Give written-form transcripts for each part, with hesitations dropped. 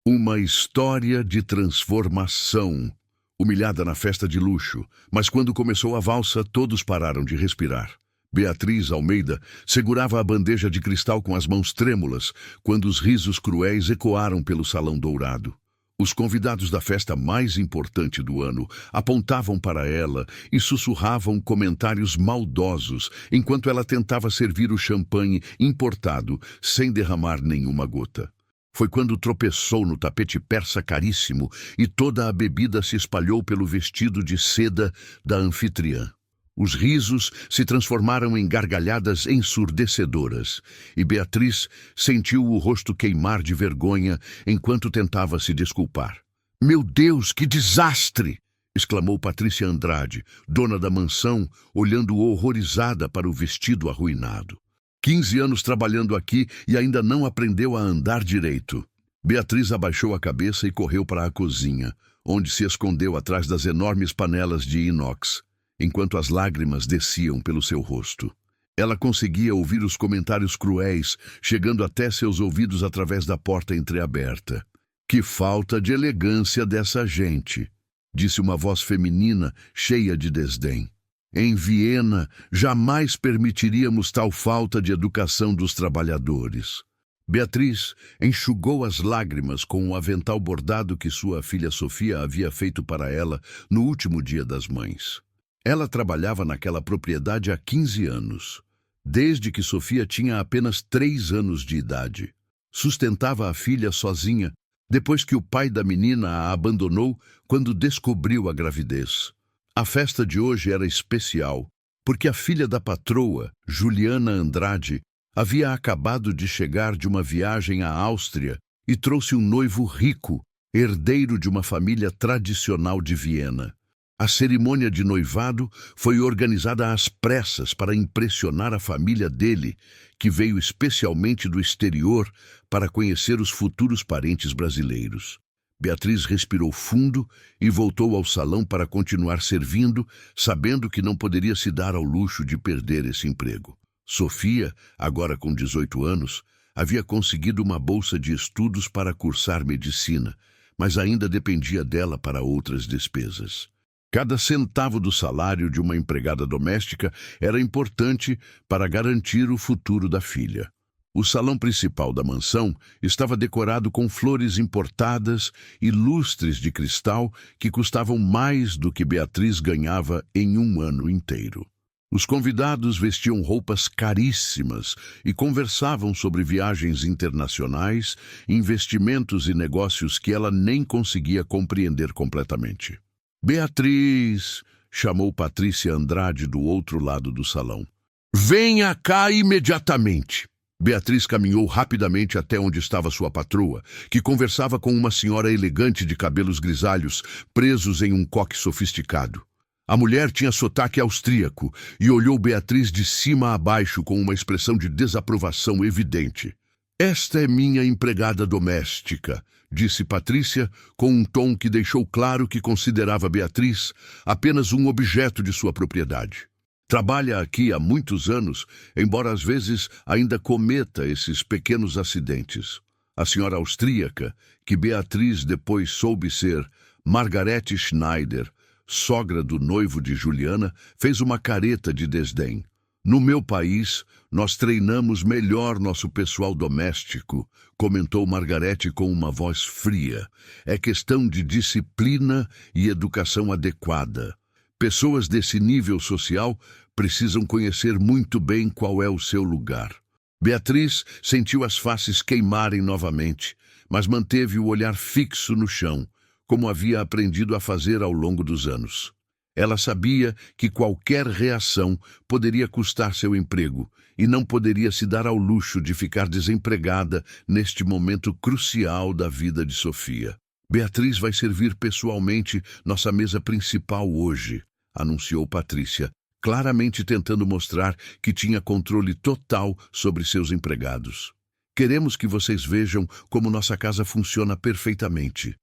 Uma história de transformação. Humilhada na festa de luxo, mas quando começou a valsa, todos pararam de respirar. Beatriz Almeida segurava a bandeja de cristal com as mãos trêmulas, quando os risos cruéis ecoaram pelo salão dourado. Os convidados da festa mais importante do ano apontavam para ela e sussurravam comentários maldosos, enquanto ela tentava servir o champanhe importado, sem derramar nenhuma gota. Foi quando tropeçou no tapete persa caríssimo e toda a bebida se espalhou pelo vestido de seda da anfitriã. Os risos se transformaram em gargalhadas ensurdecedoras, e Beatriz sentiu o rosto queimar de vergonha enquanto tentava se desculpar. "Meu Deus, que desastre!" exclamou Patrícia Andrade, dona da mansão, olhando horrorizada para o vestido arruinado. 15 anos trabalhando aqui e ainda não aprendeu a andar direito. Beatriz abaixou a cabeça e correu para a cozinha, onde se escondeu atrás das enormes panelas de inox, enquanto as lágrimas desciam pelo seu rosto. Ela conseguia ouvir os comentários cruéis chegando até seus ouvidos através da porta entreaberta. "Que falta de elegância dessa gente", disse uma voz feminina cheia de desdém. "Em Viena, jamais permitiríamos tal falta de educação dos trabalhadores." Beatriz enxugou as lágrimas com o avental bordado que sua filha Sofia havia feito para ela no último Dia das Mães. Ela trabalhava naquela propriedade há 15 anos, desde que Sofia tinha apenas 3 anos de idade. Sustentava a filha sozinha, depois que o pai da menina a abandonou quando descobriu a gravidez. A festa de hoje era especial, porque a filha da patroa, Juliana Andrade, havia acabado de chegar de uma viagem à Áustria e trouxe um noivo rico, herdeiro de uma família tradicional de Viena. A cerimônia de noivado foi organizada às pressas para impressionar a família dele, que veio especialmente do exterior para conhecer os futuros parentes brasileiros. Beatriz respirou fundo e voltou ao salão para continuar servindo, sabendo que não poderia se dar ao luxo de perder esse emprego. Sofia, agora com 18 anos, havia conseguido uma bolsa de estudos para cursar medicina, mas ainda dependia dela para outras despesas. Cada centavo do salário de uma empregada doméstica era importante para garantir o futuro da filha. O salão principal da mansão estava decorado com flores importadas e lustres de cristal que custavam mais do que Beatriz ganhava em um ano inteiro. Os convidados vestiam roupas caríssimas e conversavam sobre viagens internacionais, investimentos e negócios que ela nem conseguia compreender completamente. "Beatriz", chamou Patrícia Andrade do outro lado do salão. "Venha cá imediatamente." Beatriz caminhou rapidamente até onde estava sua patroa, que conversava com uma senhora elegante de cabelos grisalhos, presos em um coque sofisticado. A mulher tinha sotaque austríaco e olhou Beatriz de cima a baixo com uma expressão de desaprovação evidente. "Esta é minha empregada doméstica", disse Patrícia, com um tom que deixou claro que considerava Beatriz apenas um objeto de sua propriedade. "Trabalha aqui há muitos anos, embora às vezes ainda cometa esses pequenos acidentes." A senhora austríaca, que Beatriz depois soube ser Margarete Schneider, sogra do noivo de Juliana, fez uma careta de desdém. "No meu país, nós treinamos melhor nosso pessoal doméstico", comentou Margarete com uma voz fria. "É questão de disciplina e educação adequada. Pessoas desse nível social precisam conhecer muito bem qual é o seu lugar." Beatriz sentiu as faces queimarem novamente, mas manteve o olhar fixo no chão, como havia aprendido a fazer ao longo dos anos. Ela sabia que qualquer reação poderia custar seu emprego e não poderia se dar ao luxo de ficar desempregada neste momento crucial da vida de Sofia. "Beatriz vai servir pessoalmente nossa mesa principal hoje", anunciou Patrícia, claramente tentando mostrar que tinha controle total sobre seus empregados. "Queremos que vocês vejam como nossa casa funciona perfeitamente."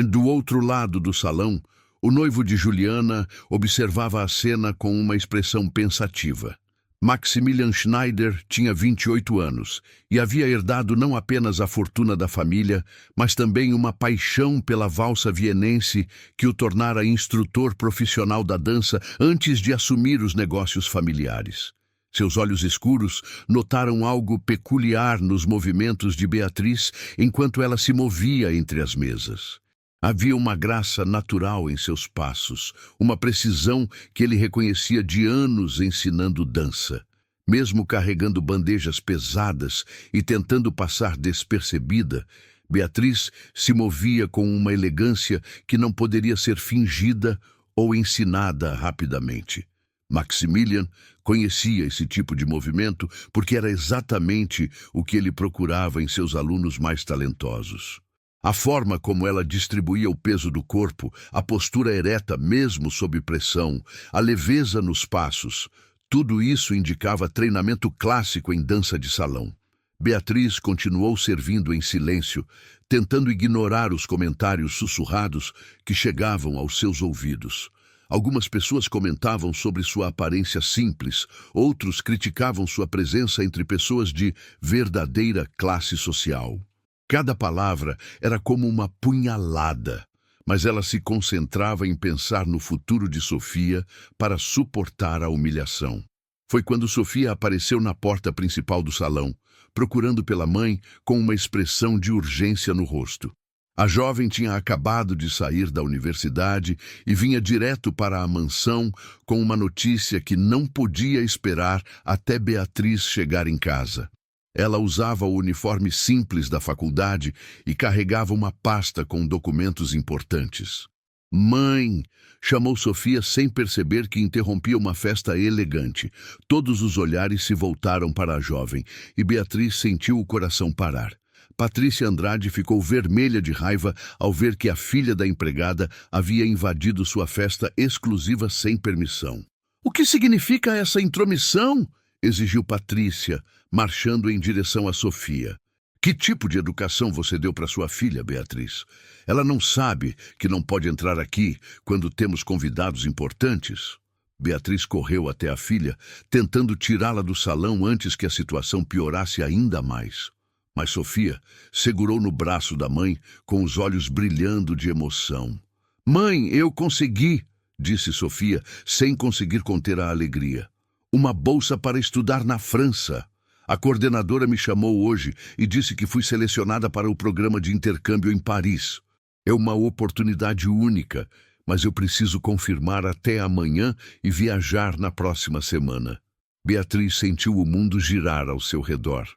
Do outro lado do salão, o noivo de Juliana observava a cena com uma expressão pensativa. Maximilian Schneider tinha 28 anos e havia herdado não apenas a fortuna da família, mas também uma paixão pela valsa vienense que o tornara instrutor profissional da dança antes de assumir os negócios familiares. Seus olhos escuros notaram algo peculiar nos movimentos de Beatriz enquanto ela se movia entre as mesas. Havia uma graça natural em seus passos, uma precisão que ele reconhecia de anos ensinando dança. Mesmo carregando bandejas pesadas e tentando passar despercebida, Beatriz se movia com uma elegância que não poderia ser fingida ou ensinada rapidamente. Maximilian conhecia esse tipo de movimento porque era exatamente o que ele procurava em seus alunos mais talentosos. A forma como ela distribuía o peso do corpo, a postura ereta mesmo sob pressão, a leveza nos passos, tudo isso indicava treinamento clássico em dança de salão. Beatriz continuou servindo em silêncio, tentando ignorar os comentários sussurrados que chegavam aos seus ouvidos. Algumas pessoas comentavam sobre sua aparência simples, outros criticavam sua presença entre pessoas de verdadeira classe social. Cada palavra era como uma punhalada, mas ela se concentrava em pensar no futuro de Sofia para suportar a humilhação. Foi quando Sofia apareceu na porta principal do salão, procurando pela mãe com uma expressão de urgência no rosto. A jovem tinha acabado de sair da universidade e vinha direto para a mansão com uma notícia que não podia esperar até Beatriz chegar em casa. Ela usava o uniforme simples da faculdade e carregava uma pasta com documentos importantes. "Mãe!" chamou Sofia sem perceber que interrompia uma festa elegante. Todos os olhares se voltaram para a jovem e Beatriz sentiu o coração parar. Patrícia Andrade ficou vermelha de raiva ao ver que a filha da empregada havia invadido sua festa exclusiva sem permissão. "O que significa essa intromissão?" exigiu Patrícia, marchando em direção a Sofia. "Que tipo de educação você deu para sua filha, Beatriz? Ela não sabe que não pode entrar aqui quando temos convidados importantes?" Beatriz correu até a filha, tentando tirá-la do salão antes que a situação piorasse ainda mais. Mas Sofia segurou no braço da mãe, com os olhos brilhando de emoção. "Mãe, eu consegui!" disse Sofia, sem conseguir conter a alegria. "Uma bolsa para estudar na França. A coordenadora me chamou hoje e disse que fui selecionada para o programa de intercâmbio em Paris. É uma oportunidade única, mas eu preciso confirmar até amanhã e viajar na próxima semana." Beatriz sentiu o mundo girar ao seu redor.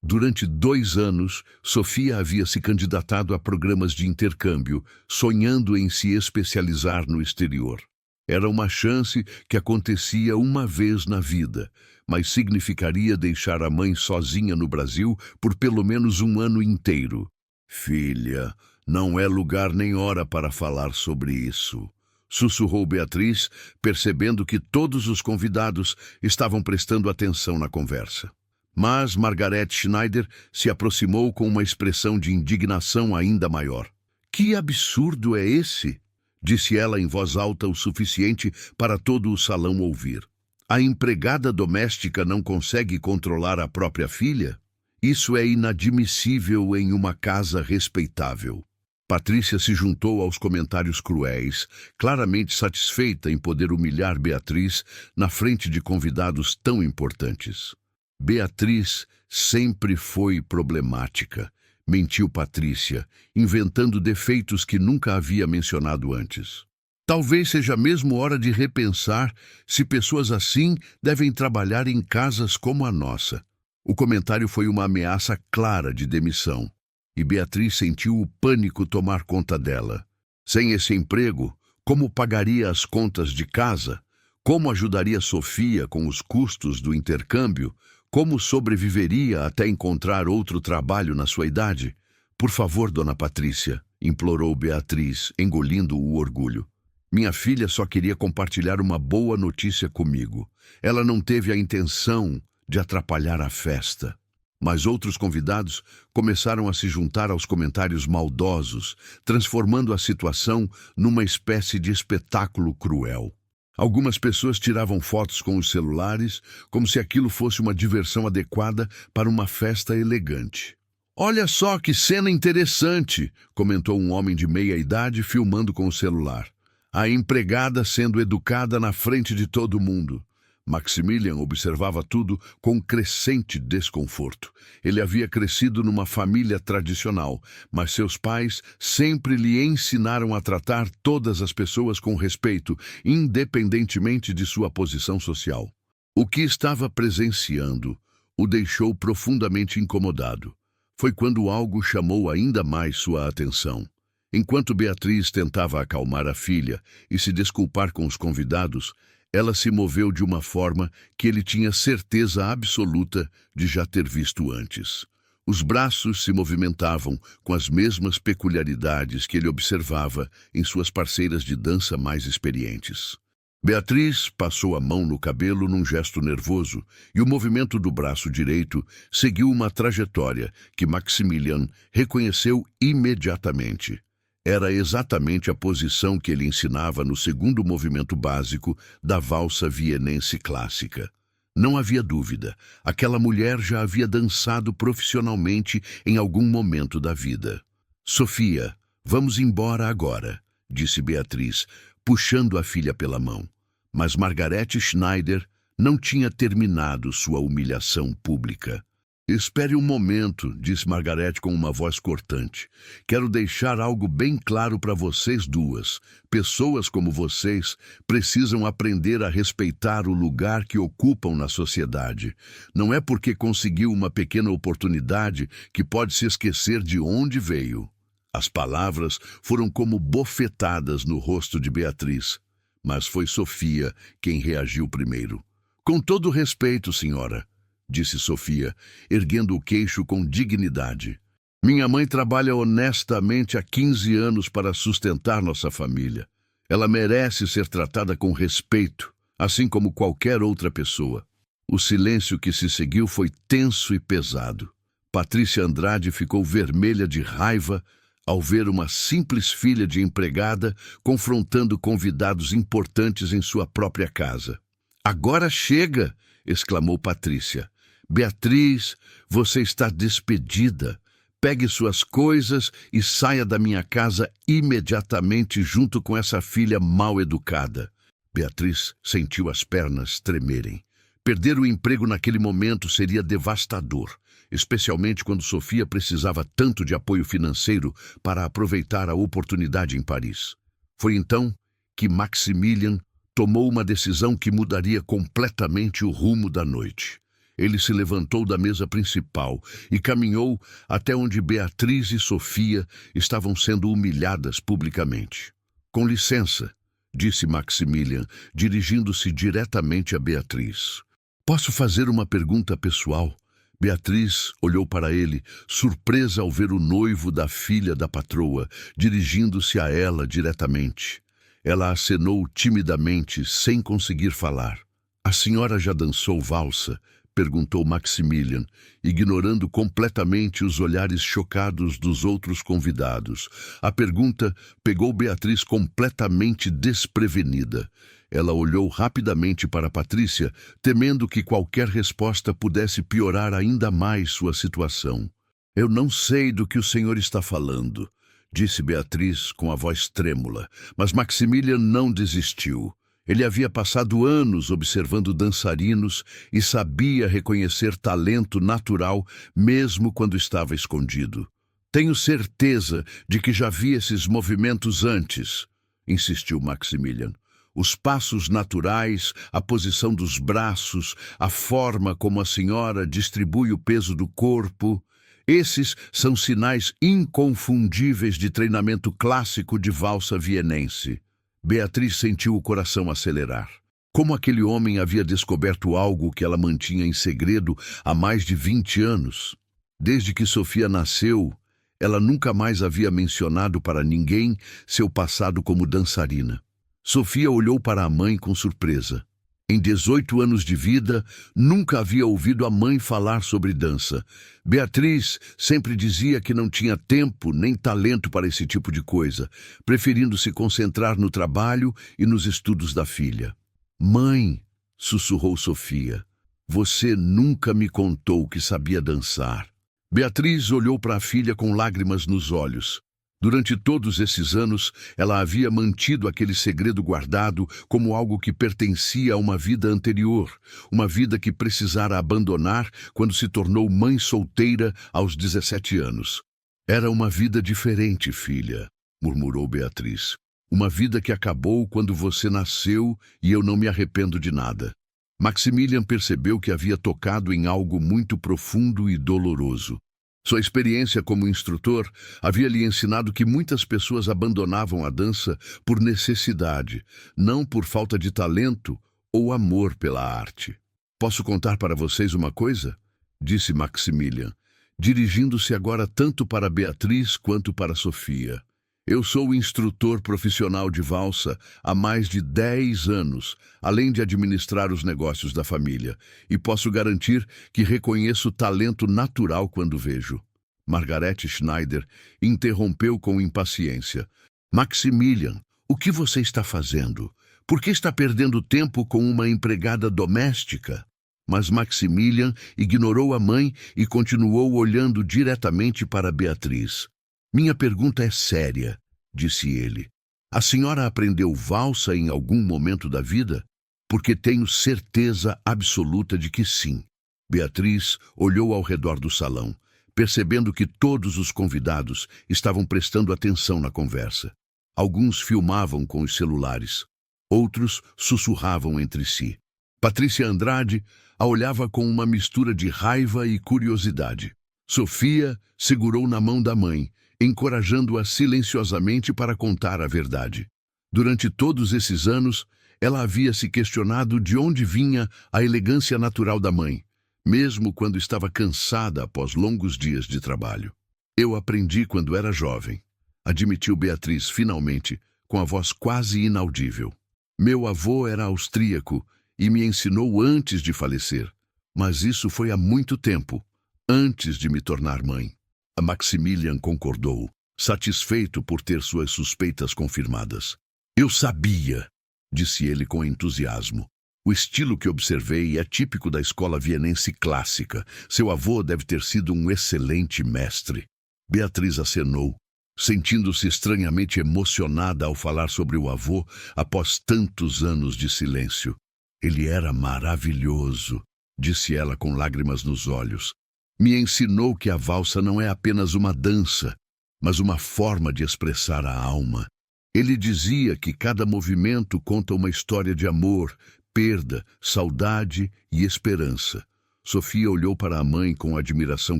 Durante 2 anos, Sofia havia se candidatado a programas de intercâmbio, sonhando em se especializar no exterior. Era uma chance que acontecia uma vez na vida, mas significaria deixar a mãe sozinha no Brasil por pelo menos 1 ano inteiro. "Filha, não é lugar nem hora para falar sobre isso", sussurrou Beatriz, percebendo que todos os convidados estavam prestando atenção na conversa. Mas Margaret Schneider se aproximou com uma expressão de indignação ainda maior. "Que absurdo é esse?" disse ela em voz alta o suficiente para todo o salão ouvir. "A empregada doméstica não consegue controlar a própria filha? Isso é inadmissível em uma casa respeitável." Patrícia se juntou aos comentários cruéis, claramente satisfeita em poder humilhar Beatriz na frente de convidados tão importantes. "Beatriz sempre foi problemática", mentiu Patrícia, inventando defeitos que nunca havia mencionado antes. "Talvez seja mesmo hora de repensar se pessoas assim devem trabalhar em casas como a nossa." O comentário foi uma ameaça clara de demissão, e Beatriz sentiu o pânico tomar conta dela. Sem esse emprego, como pagaria as contas de casa? Como ajudaria Sofia com os custos do intercâmbio? Como sobreviveria até encontrar outro trabalho na sua idade? "Por favor, dona Patrícia", implorou Beatriz, engolindo o orgulho. "Minha filha só queria compartilhar uma boa notícia comigo. Ela não teve a intenção de atrapalhar a festa." Mas outros convidados começaram a se juntar aos comentários maldosos, transformando a situação numa espécie de espetáculo cruel. Algumas pessoas tiravam fotos com os celulares, como se aquilo fosse uma diversão adequada para uma festa elegante. "Olha só que cena interessante", comentou um homem de meia idade filmando com o celular. "A empregada sendo educada na frente de todo mundo." Maximilian observava tudo com crescente desconforto. Ele havia crescido numa família tradicional, mas seus pais sempre lhe ensinaram a tratar todas as pessoas com respeito, independentemente de sua posição social. O que estava presenciando o deixou profundamente incomodado. Foi quando algo chamou ainda mais sua atenção. Enquanto Beatriz tentava acalmar a filha e se desculpar com os convidados, ela se moveu de uma forma que ele tinha certeza absoluta de já ter visto antes. Os braços se movimentavam com as mesmas peculiaridades que ele observava em suas parceiras de dança mais experientes. Beatriz passou a mão no cabelo num gesto nervoso e o movimento do braço direito seguiu uma trajetória que Maximilian reconheceu imediatamente. Era exatamente a posição que ele ensinava no segundo movimento básico da valsa vienense clássica. Não havia dúvida, aquela mulher já havia dançado profissionalmente em algum momento da vida. "Sofia, vamos embora agora", disse Beatriz, puxando a filha pela mão. Mas Margarete Schneider não tinha terminado sua humilhação pública. "Espere um momento", disse Margarete com uma voz cortante. "Quero deixar algo bem claro para vocês duas. Pessoas como vocês precisam aprender a respeitar o lugar que ocupam na sociedade. Não é porque conseguiu uma pequena oportunidade que pode se esquecer de onde veio." As palavras foram como bofetadas no rosto de Beatriz, mas foi Sofia quem reagiu primeiro. "Com todo respeito, senhora", disse Sofia, erguendo o queixo com dignidade. "Minha mãe trabalha honestamente há 15 anos para sustentar nossa família. Ela merece ser tratada com respeito, assim como qualquer outra pessoa." O silêncio que se seguiu foi tenso e pesado. Patrícia Andrade ficou vermelha de raiva ao ver uma simples filha de empregada confrontando convidados importantes em sua própria casa. "Agora chega!", exclamou Patrícia. "Beatriz, você está despedida. Pegue suas coisas e saia da minha casa imediatamente junto com essa filha mal educada." Beatriz sentiu as pernas tremerem. Perder o emprego naquele momento seria devastador, especialmente quando Sofia precisava tanto de apoio financeiro para aproveitar a oportunidade em Paris. Foi então que Maximilian tomou uma decisão que mudaria completamente o rumo da noite. Ele se levantou da mesa principal e caminhou até onde Beatriz e Sofia estavam sendo humilhadas publicamente. "Com licença", disse Maximilian, dirigindo-se diretamente a Beatriz. "Posso fazer uma pergunta pessoal?" Beatriz olhou para ele, surpresa ao ver o noivo da filha da patroa, dirigindo-se a ela diretamente. Ela acenou timidamente, sem conseguir falar. "A senhora já dançou valsa?", perguntou Maximilian, ignorando completamente os olhares chocados dos outros convidados. A pergunta pegou Beatriz completamente desprevenida. Ela olhou rapidamente para Patrícia, temendo que qualquer resposta pudesse piorar ainda mais sua situação. "Eu não sei do que o senhor está falando", disse Beatriz com a voz trêmula, mas Maximilian não desistiu. Ele havia passado anos observando dançarinos e sabia reconhecer talento natural mesmo quando estava escondido. "Tenho certeza de que já vi esses movimentos antes", insistiu Maximilian. "Os passos naturais, a posição dos braços, a forma como a senhora distribui o peso do corpo, esses são sinais inconfundíveis de treinamento clássico de valsa vienense." Beatriz sentiu o coração acelerar. Como aquele homem havia descoberto algo que ela mantinha em segredo há mais de 20 anos. Desde que Sofia nasceu, ela nunca mais havia mencionado para ninguém seu passado como dançarina. Sofia olhou para a mãe com surpresa. Em 18 anos de vida, nunca havia ouvido a mãe falar sobre dança. Beatriz sempre dizia que não tinha tempo nem talento para esse tipo de coisa, preferindo se concentrar no trabalho e nos estudos da filha. Mãe, sussurrou Sofia, você nunca me contou que sabia dançar. Beatriz olhou para a filha com lágrimas nos olhos. Durante todos esses anos, ela havia mantido aquele segredo guardado como algo que pertencia a uma vida anterior, uma vida que precisara abandonar quando se tornou mãe solteira aos 17 anos. Era uma vida diferente, filha, murmurou Beatriz. Uma vida que acabou quando você nasceu e eu não me arrependo de nada. Maximilian percebeu que havia tocado em algo muito profundo e doloroso. Sua experiência como instrutor havia lhe ensinado que muitas pessoas abandonavam a dança por necessidade, não por falta de talento ou amor pela arte. Posso contar para vocês uma coisa? Disse Maximilian, dirigindo-se agora tanto para Beatriz quanto para Sofia. Eu sou instrutor profissional de valsa há mais de 10 anos, além de administrar os negócios da família, e posso garantir que reconheço talento natural quando vejo. Margaret Schneider interrompeu com impaciência. Maximilian, o que você está fazendo? Por que está perdendo tempo com uma empregada doméstica? Mas Maximilian ignorou a mãe e continuou olhando diretamente para Beatriz. Minha pergunta é séria, disse ele. A senhora aprendeu valsa em algum momento da vida? Porque tenho certeza absoluta de que sim. Beatriz olhou ao redor do salão, percebendo que todos os convidados estavam prestando atenção na conversa. Alguns filmavam com os celulares, outros sussurravam entre si. Patrícia Andrade a olhava com uma mistura de raiva e curiosidade. Sofia segurou na mão da mãe, encorajando-a silenciosamente para contar a verdade. Durante todos esses anos, ela havia se questionado de onde vinha a elegância natural da mãe, mesmo quando estava cansada após longos dias de trabalho. Eu aprendi quando era jovem, admitiu Beatriz finalmente, com a voz quase inaudível. Meu avô era austríaco e me ensinou antes de falecer, mas isso foi há muito tempo, antes de me tornar mãe. A Maximilian concordou, satisfeito por ter suas suspeitas confirmadas. Eu sabia, disse ele com entusiasmo. O estilo que observei é típico da escola vienense clássica. Seu avô deve ter sido um excelente mestre. Beatriz acenou, sentindo-se estranhamente emocionada ao falar sobre o avô após tantos anos de silêncio. Ele era maravilhoso, disse ela com lágrimas nos olhos. Me ensinou que a valsa não é apenas uma dança, mas uma forma de expressar a alma. Ele dizia que cada movimento conta uma história de amor, perda, saudade e esperança. Sofia olhou para a mãe com admiração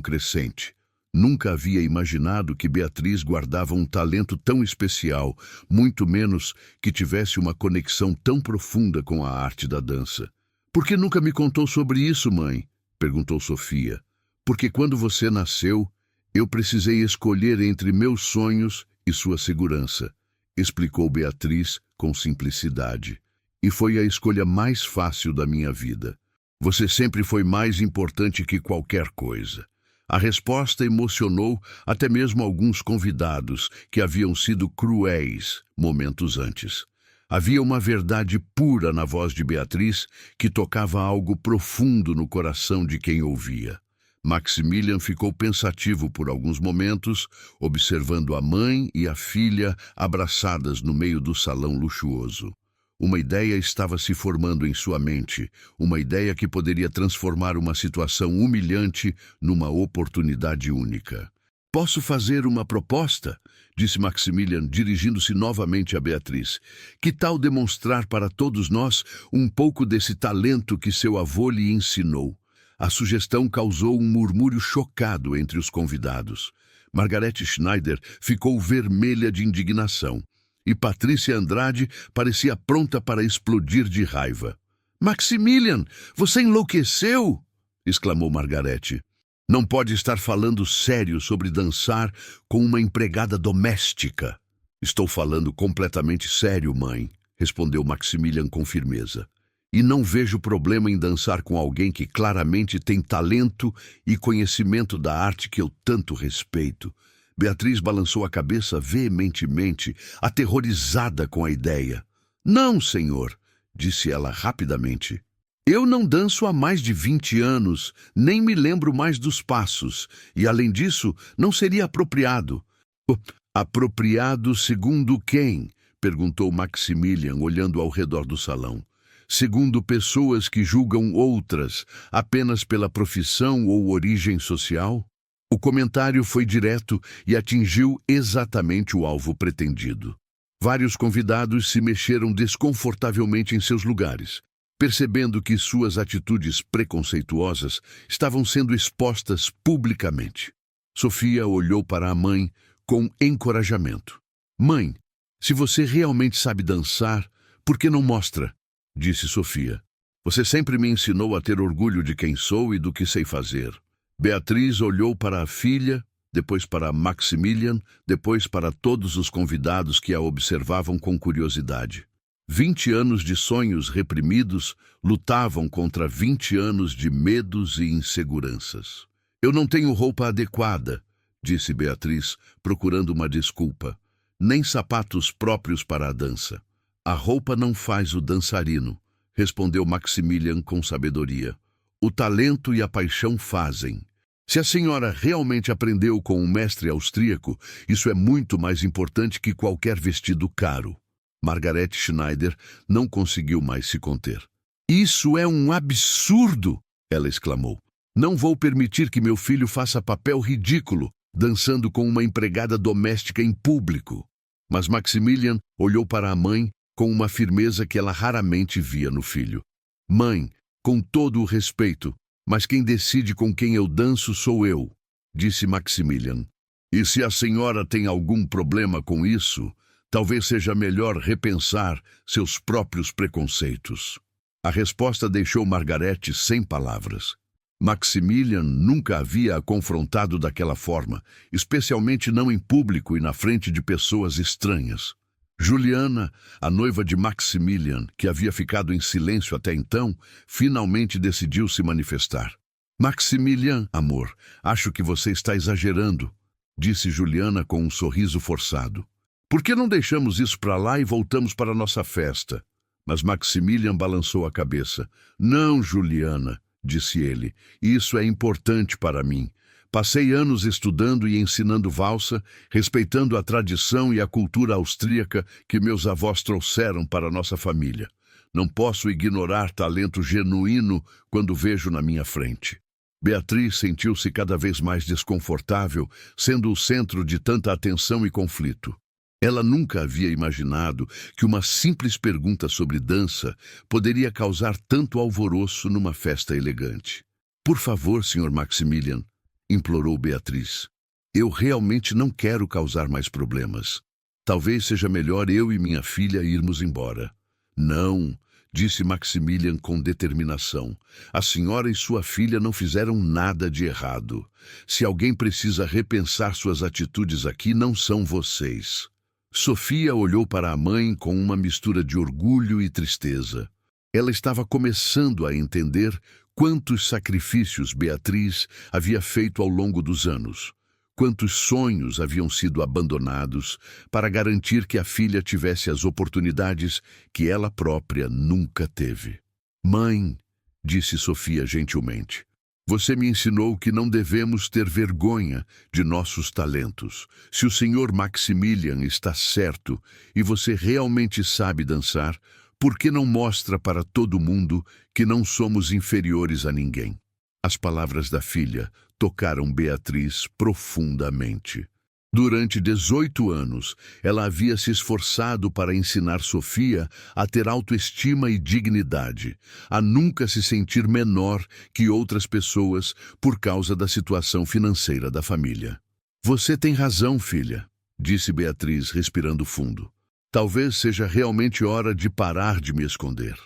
crescente. Nunca havia imaginado que Beatriz guardava um talento tão especial, muito menos que tivesse uma conexão tão profunda com a arte da dança. Por que nunca me contou sobre isso, mãe? Perguntou Sofia. Porque quando você nasceu, eu precisei escolher entre meus sonhos e sua segurança, explicou Beatriz com simplicidade. E foi a escolha mais fácil da minha vida. Você sempre foi mais importante que qualquer coisa. A resposta emocionou até mesmo alguns convidados que haviam sido cruéis momentos antes. Havia uma verdade pura na voz de Beatriz que tocava algo profundo no coração de quem ouvia. Maximilian ficou pensativo por alguns momentos, observando a mãe e a filha abraçadas no meio do salão luxuoso. Uma ideia estava se formando em sua mente, uma ideia que poderia transformar uma situação humilhante numa oportunidade única. Posso fazer uma proposta? Disse Maximilian, dirigindo-se novamente a Beatriz. Que tal demonstrar para todos nós um pouco desse talento que seu avô lhe ensinou? A sugestão causou um murmúrio chocado entre os convidados. Margaret Schneider ficou vermelha de indignação, e Patrícia Andrade parecia pronta para explodir de raiva. Maximilian, você enlouqueceu? Exclamou Margarete. Não pode estar falando sério sobre dançar com uma empregada doméstica. Estou falando completamente sério, mãe, respondeu Maximilian com firmeza. E não vejo problema em dançar com alguém que claramente tem talento e conhecimento da arte que eu tanto respeito. Beatriz balançou a cabeça veementemente, aterrorizada com a ideia. Não, senhor, disse ela rapidamente. Eu não danço há mais de 20 anos, nem me lembro mais dos passos, e além disso, não seria apropriado. Apropriado segundo quem? Perguntou Maximilian, olhando ao redor do salão. Segundo pessoas que julgam outras apenas pela profissão ou origem social? O comentário foi direto e atingiu exatamente o alvo pretendido. Vários convidados se mexeram desconfortavelmente em seus lugares, percebendo que suas atitudes preconceituosas estavam sendo expostas publicamente. Sofia olhou para a mãe com encorajamento. Mãe, se você realmente sabe dançar, por que não mostra? Disse Sofia. Você sempre me ensinou a ter orgulho de quem sou e do que sei fazer. Beatriz olhou para a filha, depois para Maximilian, depois para todos os convidados que a observavam com curiosidade. 20 anos de sonhos reprimidos lutavam contra 20 anos de medos e inseguranças. Eu não tenho roupa adequada, disse Beatriz, procurando uma desculpa. Nem sapatos próprios para a dança. A roupa não faz o dançarino, respondeu Maximilian com sabedoria. O talento e a paixão fazem. Se a senhora realmente aprendeu com um mestre austríaco, isso é muito mais importante que qualquer vestido caro. Margaret Schneider não conseguiu mais se conter. Isso é um absurdo! Ela exclamou. Não vou permitir que meu filho faça papel ridículo, dançando com uma empregada doméstica em público. Mas Maximilian olhou para a mãe com uma firmeza que ela raramente via no filho. Mãe, com todo o respeito, mas quem decide com quem eu danço sou eu, disse Maximilian. E se a senhora tem algum problema com isso, talvez seja melhor repensar seus próprios preconceitos. A resposta deixou Margaret sem palavras. Maximilian nunca havia a confrontado daquela forma, especialmente não em público e na frente de pessoas estranhas. Juliana, a noiva de Maximilian, que havia ficado em silêncio até então, finalmente decidiu se manifestar. Maximilian, amor, acho que você está exagerando, disse Juliana com um sorriso forçado. Por que não deixamos isso para lá e voltamos para a nossa festa? Mas Maximilian balançou a cabeça. Não, Juliana, disse ele, isso é importante para mim. Passei anos estudando e ensinando valsa, respeitando a tradição e a cultura austríaca que meus avós trouxeram para nossa família. Não posso ignorar talento genuíno quando vejo na minha frente. Beatriz sentiu-se cada vez mais desconfortável, sendo o centro de tanta atenção e conflito. Ela nunca havia imaginado que uma simples pergunta sobre dança poderia causar tanto alvoroço numa festa elegante. Por favor, Sr. Maximilian, implorou Beatriz. Eu realmente não quero causar mais problemas. Talvez seja melhor eu e minha filha irmos embora. Não, disse Maximilian com determinação. A senhora e sua filha não fizeram nada de errado. Se alguém precisa repensar suas atitudes aqui, não são vocês. Sofia olhou para a mãe com uma mistura de orgulho e tristeza. Ela estava começando a entender quantos sacrifícios Beatriz havia feito ao longo dos anos, quantos sonhos haviam sido abandonados para garantir que a filha tivesse as oportunidades que ela própria nunca teve. Mãe, disse Sofia gentilmente, você me ensinou que não devemos ter vergonha de nossos talentos. Se o Sr. Maximilian está certo e você realmente sabe dançar, por que não mostra para todo mundo que não somos inferiores a ninguém? As palavras da filha tocaram Beatriz profundamente. Durante 18 anos, ela havia se esforçado para ensinar Sofia a ter autoestima e dignidade, a nunca se sentir menor que outras pessoas por causa da situação financeira da família. Você tem razão, filha, disse Beatriz, respirando fundo. Talvez seja realmente hora de parar de me esconder.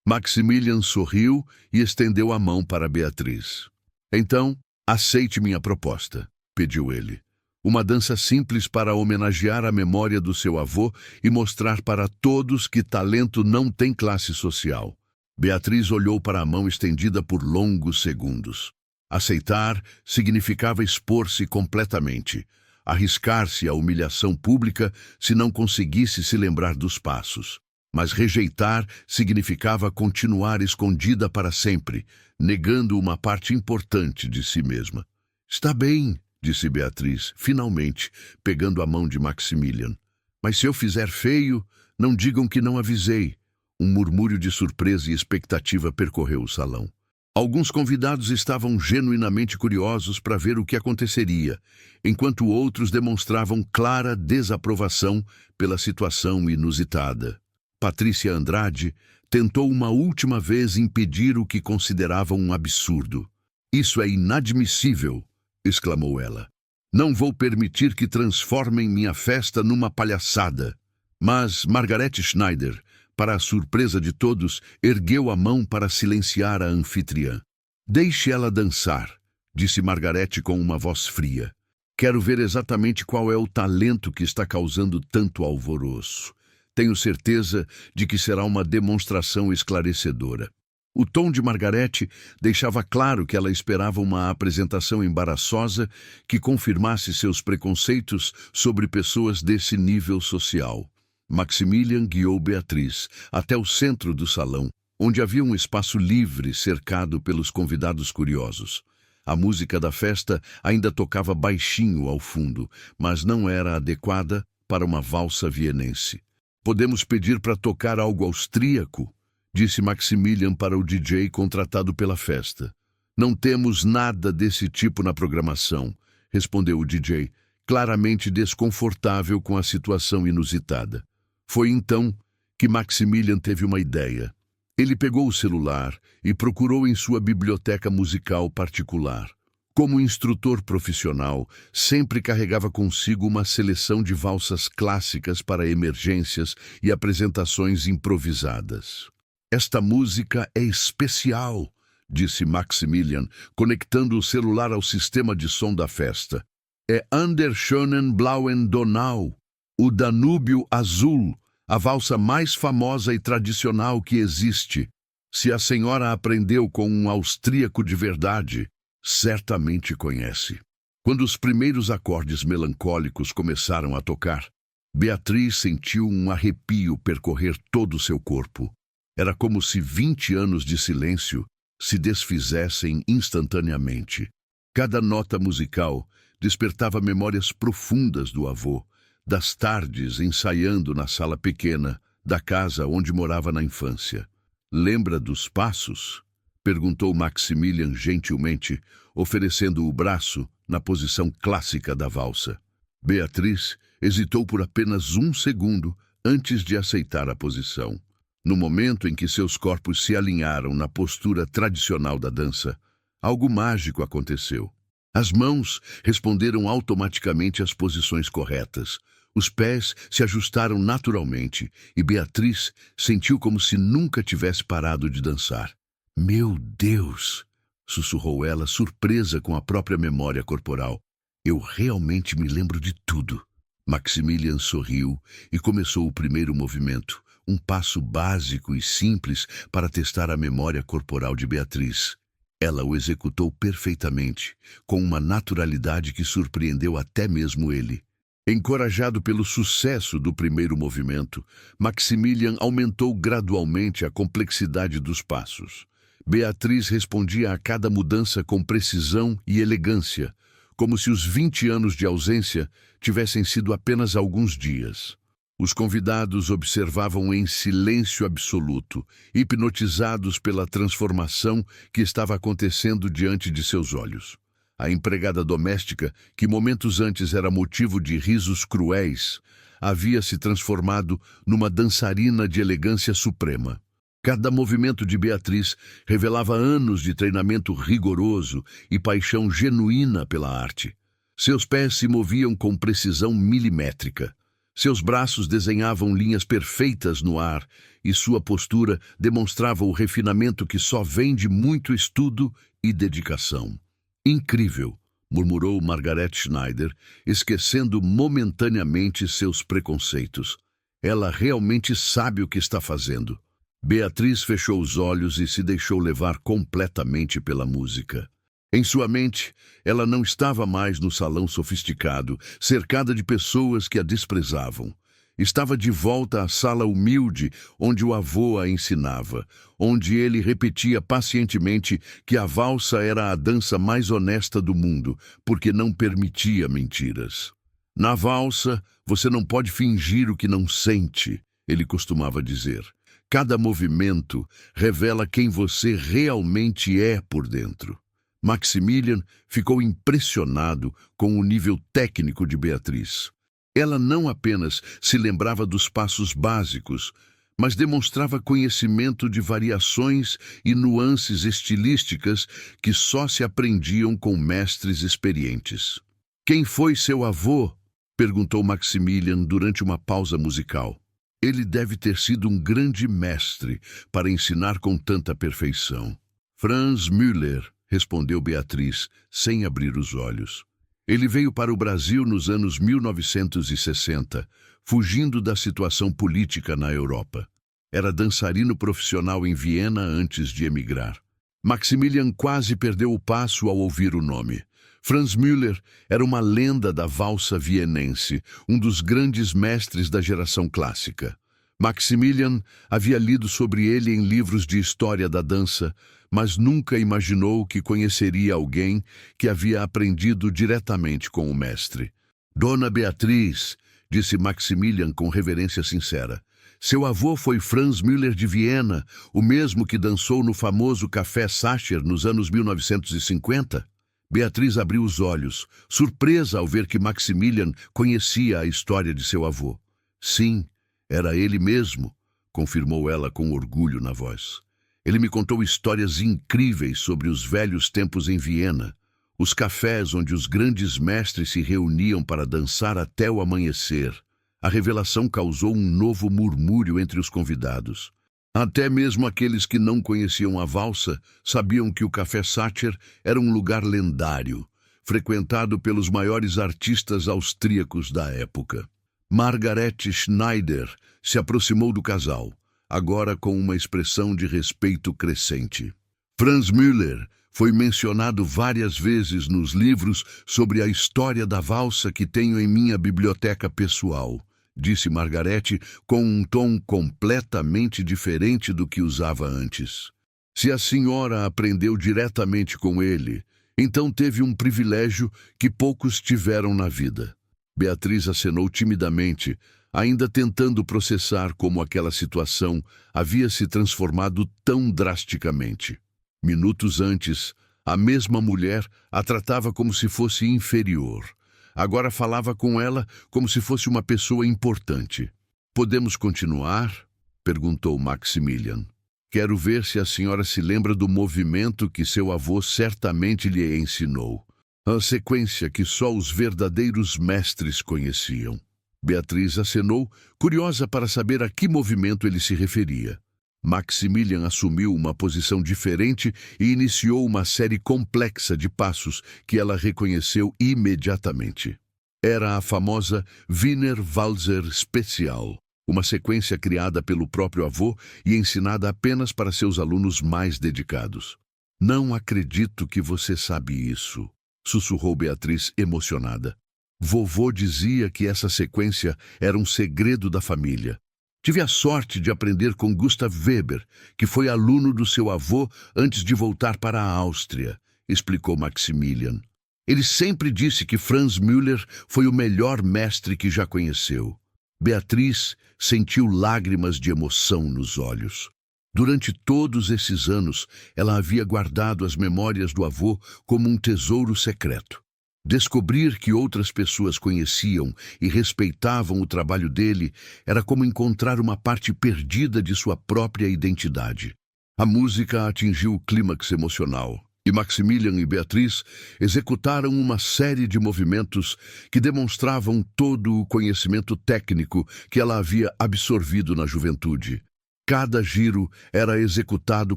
Maximilian sorriu e estendeu a mão para Beatriz. Então, aceite minha proposta, pediu ele. Uma dança simples para homenagear a memória do seu avô e mostrar para todos que talento não tem classe social. Beatriz olhou para a mão estendida por longos segundos. Aceitar significava expor-se completamente, arriscar-se à humilhação pública se não conseguisse se lembrar dos passos. Mas rejeitar significava continuar escondida para sempre, negando uma parte importante de si mesma. Está bem, disse Beatriz, finalmente, pegando a mão de Maximilian. Mas se eu fizer feio, não digam que não avisei. Um murmúrio de surpresa e expectativa percorreu o salão. Alguns convidados estavam genuinamente curiosos para ver o que aconteceria, enquanto outros demonstravam clara desaprovação pela situação inusitada. Patrícia Andrade tentou uma última vez impedir o que considerava um absurdo. "Isso é inadmissível", exclamou ela. "Não vou permitir que transformem minha festa numa palhaçada." Mas Margaret Schneider, para a surpresa de todos, ergueu a mão para silenciar a anfitriã. "Deixe ela dançar", disse Margaret com uma voz fria. "Quero ver exatamente qual é o talento que está causando tanto alvoroço. Tenho certeza de que será uma demonstração esclarecedora." O tom de Margaret deixava claro que ela esperava uma apresentação embaraçosa que confirmasse seus preconceitos sobre pessoas desse nível social. Maximilian guiou Beatriz até o centro do salão, onde havia um espaço livre cercado pelos convidados curiosos. A música da festa ainda tocava baixinho ao fundo, mas não era adequada para uma valsa vienense. "Podemos pedir para tocar algo austríaco?", disse Maximilian para o DJ contratado pela festa. "Não temos nada desse tipo na programação", respondeu o DJ, claramente desconfortável com a situação inusitada. Foi então que Maximilian teve uma ideia. Ele pegou o celular e procurou em sua biblioteca musical particular. Como instrutor profissional, sempre carregava consigo uma seleção de valsas clássicas para emergências e apresentações improvisadas. "Esta música é especial", disse Maximilian, conectando o celular ao sistema de som da festa. "É An der schönen blauen Donau, o Danúbio Azul, a valsa mais famosa e tradicional que existe. Se a senhora aprendeu com um austríaco de verdade, certamente conhece." Quando os primeiros acordes melancólicos começaram a tocar, Beatriz sentiu um arrepio percorrer todo o seu corpo. Era como se 20 anos de silêncio se desfizessem instantaneamente. Cada nota musical despertava memórias profundas do avô, das tardes ensaiando na sala pequena da casa onde morava na infância. "Lembra dos passos?", perguntou Maximilian gentilmente, oferecendo o braço na posição clássica da valsa. Beatriz hesitou por apenas um segundo antes de aceitar a posição. No momento em que seus corpos se alinharam na postura tradicional da dança, algo mágico aconteceu. As mãos responderam automaticamente às posições corretas. Os pés se ajustaram naturalmente e Beatriz sentiu como se nunca tivesse parado de dançar. "Meu Deus!", sussurrou ela, surpresa com a própria memória corporal. "Eu realmente me lembro de tudo." Maximilian sorriu e começou o primeiro movimento, um passo básico e simples para testar a memória corporal de Beatriz. Ela o executou perfeitamente, com uma naturalidade que surpreendeu até mesmo ele. Encorajado pelo sucesso do primeiro movimento, Maximilian aumentou gradualmente a complexidade dos passos. Beatriz respondia a cada mudança com precisão e elegância, como se os 20 anos de ausência tivessem sido apenas alguns dias. Os convidados observavam em silêncio absoluto, hipnotizados pela transformação que estava acontecendo diante de seus olhos. A empregada doméstica, que momentos antes era motivo de risos cruéis, havia se transformado numa dançarina de elegância suprema. Cada movimento de Beatriz revelava anos de treinamento rigoroso e paixão genuína pela arte. Seus pés se moviam com precisão milimétrica. Seus braços desenhavam linhas perfeitas no ar e sua postura demonstrava o refinamento que só vem de muito estudo e dedicação. "Incrível", murmurou Margaret Schneider, esquecendo momentaneamente seus preconceitos. "Ela realmente sabe o que está fazendo." Beatriz fechou os olhos e se deixou levar completamente pela música. Em sua mente, ela não estava mais no salão sofisticado, cercada de pessoas que a desprezavam. Estava de volta à sala humilde onde o avô a ensinava, onde ele repetia pacientemente que a valsa era a dança mais honesta do mundo, porque não permitia mentiras. Na valsa, você não pode fingir o que não sente, ele costumava dizer. Cada movimento revela quem você realmente é por dentro. Maximilian ficou impressionado com o nível técnico de Beatriz. Ela não apenas se lembrava dos passos básicos, mas demonstrava conhecimento de variações e nuances estilísticas que só se aprendiam com mestres experientes. "Quem foi seu avô?" perguntou Maximilian durante uma pausa musical. "Ele deve ter sido um grande mestre para ensinar com tanta perfeição." "Franz Müller", respondeu Beatriz, sem abrir os olhos. "Ele veio para o Brasil nos anos 1960, fugindo da situação política na Europa. Era dançarino profissional em Viena antes de emigrar." Maximilian quase perdeu o passo ao ouvir o nome. Franz Müller era uma lenda da valsa vienense, um dos grandes mestres da geração clássica. Maximilian havia lido sobre ele em livros de história da dança, mas nunca imaginou que conheceria alguém que havia aprendido diretamente com o mestre. "Dona Beatriz", disse Maximilian com reverência sincera, "seu avô foi Franz Müller de Viena, o mesmo que dançou no famoso Café Sacher nos anos 1950? Beatriz abriu os olhos, surpresa ao ver que Maximilian conhecia a história de seu avô. "Sim, era ele mesmo", confirmou ela com orgulho na voz. "Ele me contou histórias incríveis sobre os velhos tempos em Viena, os cafés onde os grandes mestres se reuniam para dançar até o amanhecer." A revelação causou um novo murmúrio entre os convidados. Até mesmo aqueles que não conheciam a valsa sabiam que o Café Sacher era um lugar lendário, frequentado pelos maiores artistas austríacos da época. Margaret Schneider se aproximou do casal, agora com uma expressão de respeito crescente. "Franz Müller foi mencionado várias vezes nos livros sobre a história da valsa que tenho em minha biblioteca pessoal", disse Margarete com um tom completamente diferente do que usava antes. "Se a senhora aprendeu diretamente com ele, então teve um privilégio que poucos tiveram na vida." Beatriz acenou timidamente, ainda tentando processar como aquela situação havia se transformado tão drasticamente. Minutos antes, a mesma mulher a tratava como se fosse inferior. Agora falava com ela como se fosse uma pessoa importante. "Podemos continuar?" perguntou Maximilian. "Quero ver se a senhora se lembra do movimento que seu avô certamente lhe ensinou. A sequência que só os verdadeiros mestres conheciam." Beatriz acenou, curiosa para saber a que movimento ele se referia. Maximilian assumiu uma posição diferente e iniciou uma série complexa de passos que ela reconheceu imediatamente. Era a famosa Wiener Walzer Spezial, uma sequência criada pelo próprio avô e ensinada apenas para seus alunos mais dedicados. "Não acredito que você sabe isso", sussurrou Beatriz emocionada. "Vovô dizia que essa sequência era um segredo da família. Tive a sorte de aprender com Gustav Weber, que foi aluno do seu avô antes de voltar para a Áustria", explicou Maximilian. "Ele sempre disse que Franz Müller foi o melhor mestre que já conheceu." Beatriz sentiu lágrimas de emoção nos olhos. Durante todos esses anos, ela havia guardado as memórias do avô como um tesouro secreto. Descobrir que outras pessoas conheciam e respeitavam o trabalho dele era como encontrar uma parte perdida de sua própria identidade. A música atingiu o clímax emocional, e Maximilian e Beatriz executaram uma série de movimentos que demonstravam todo o conhecimento técnico que ela havia absorvido na juventude. Cada giro era executado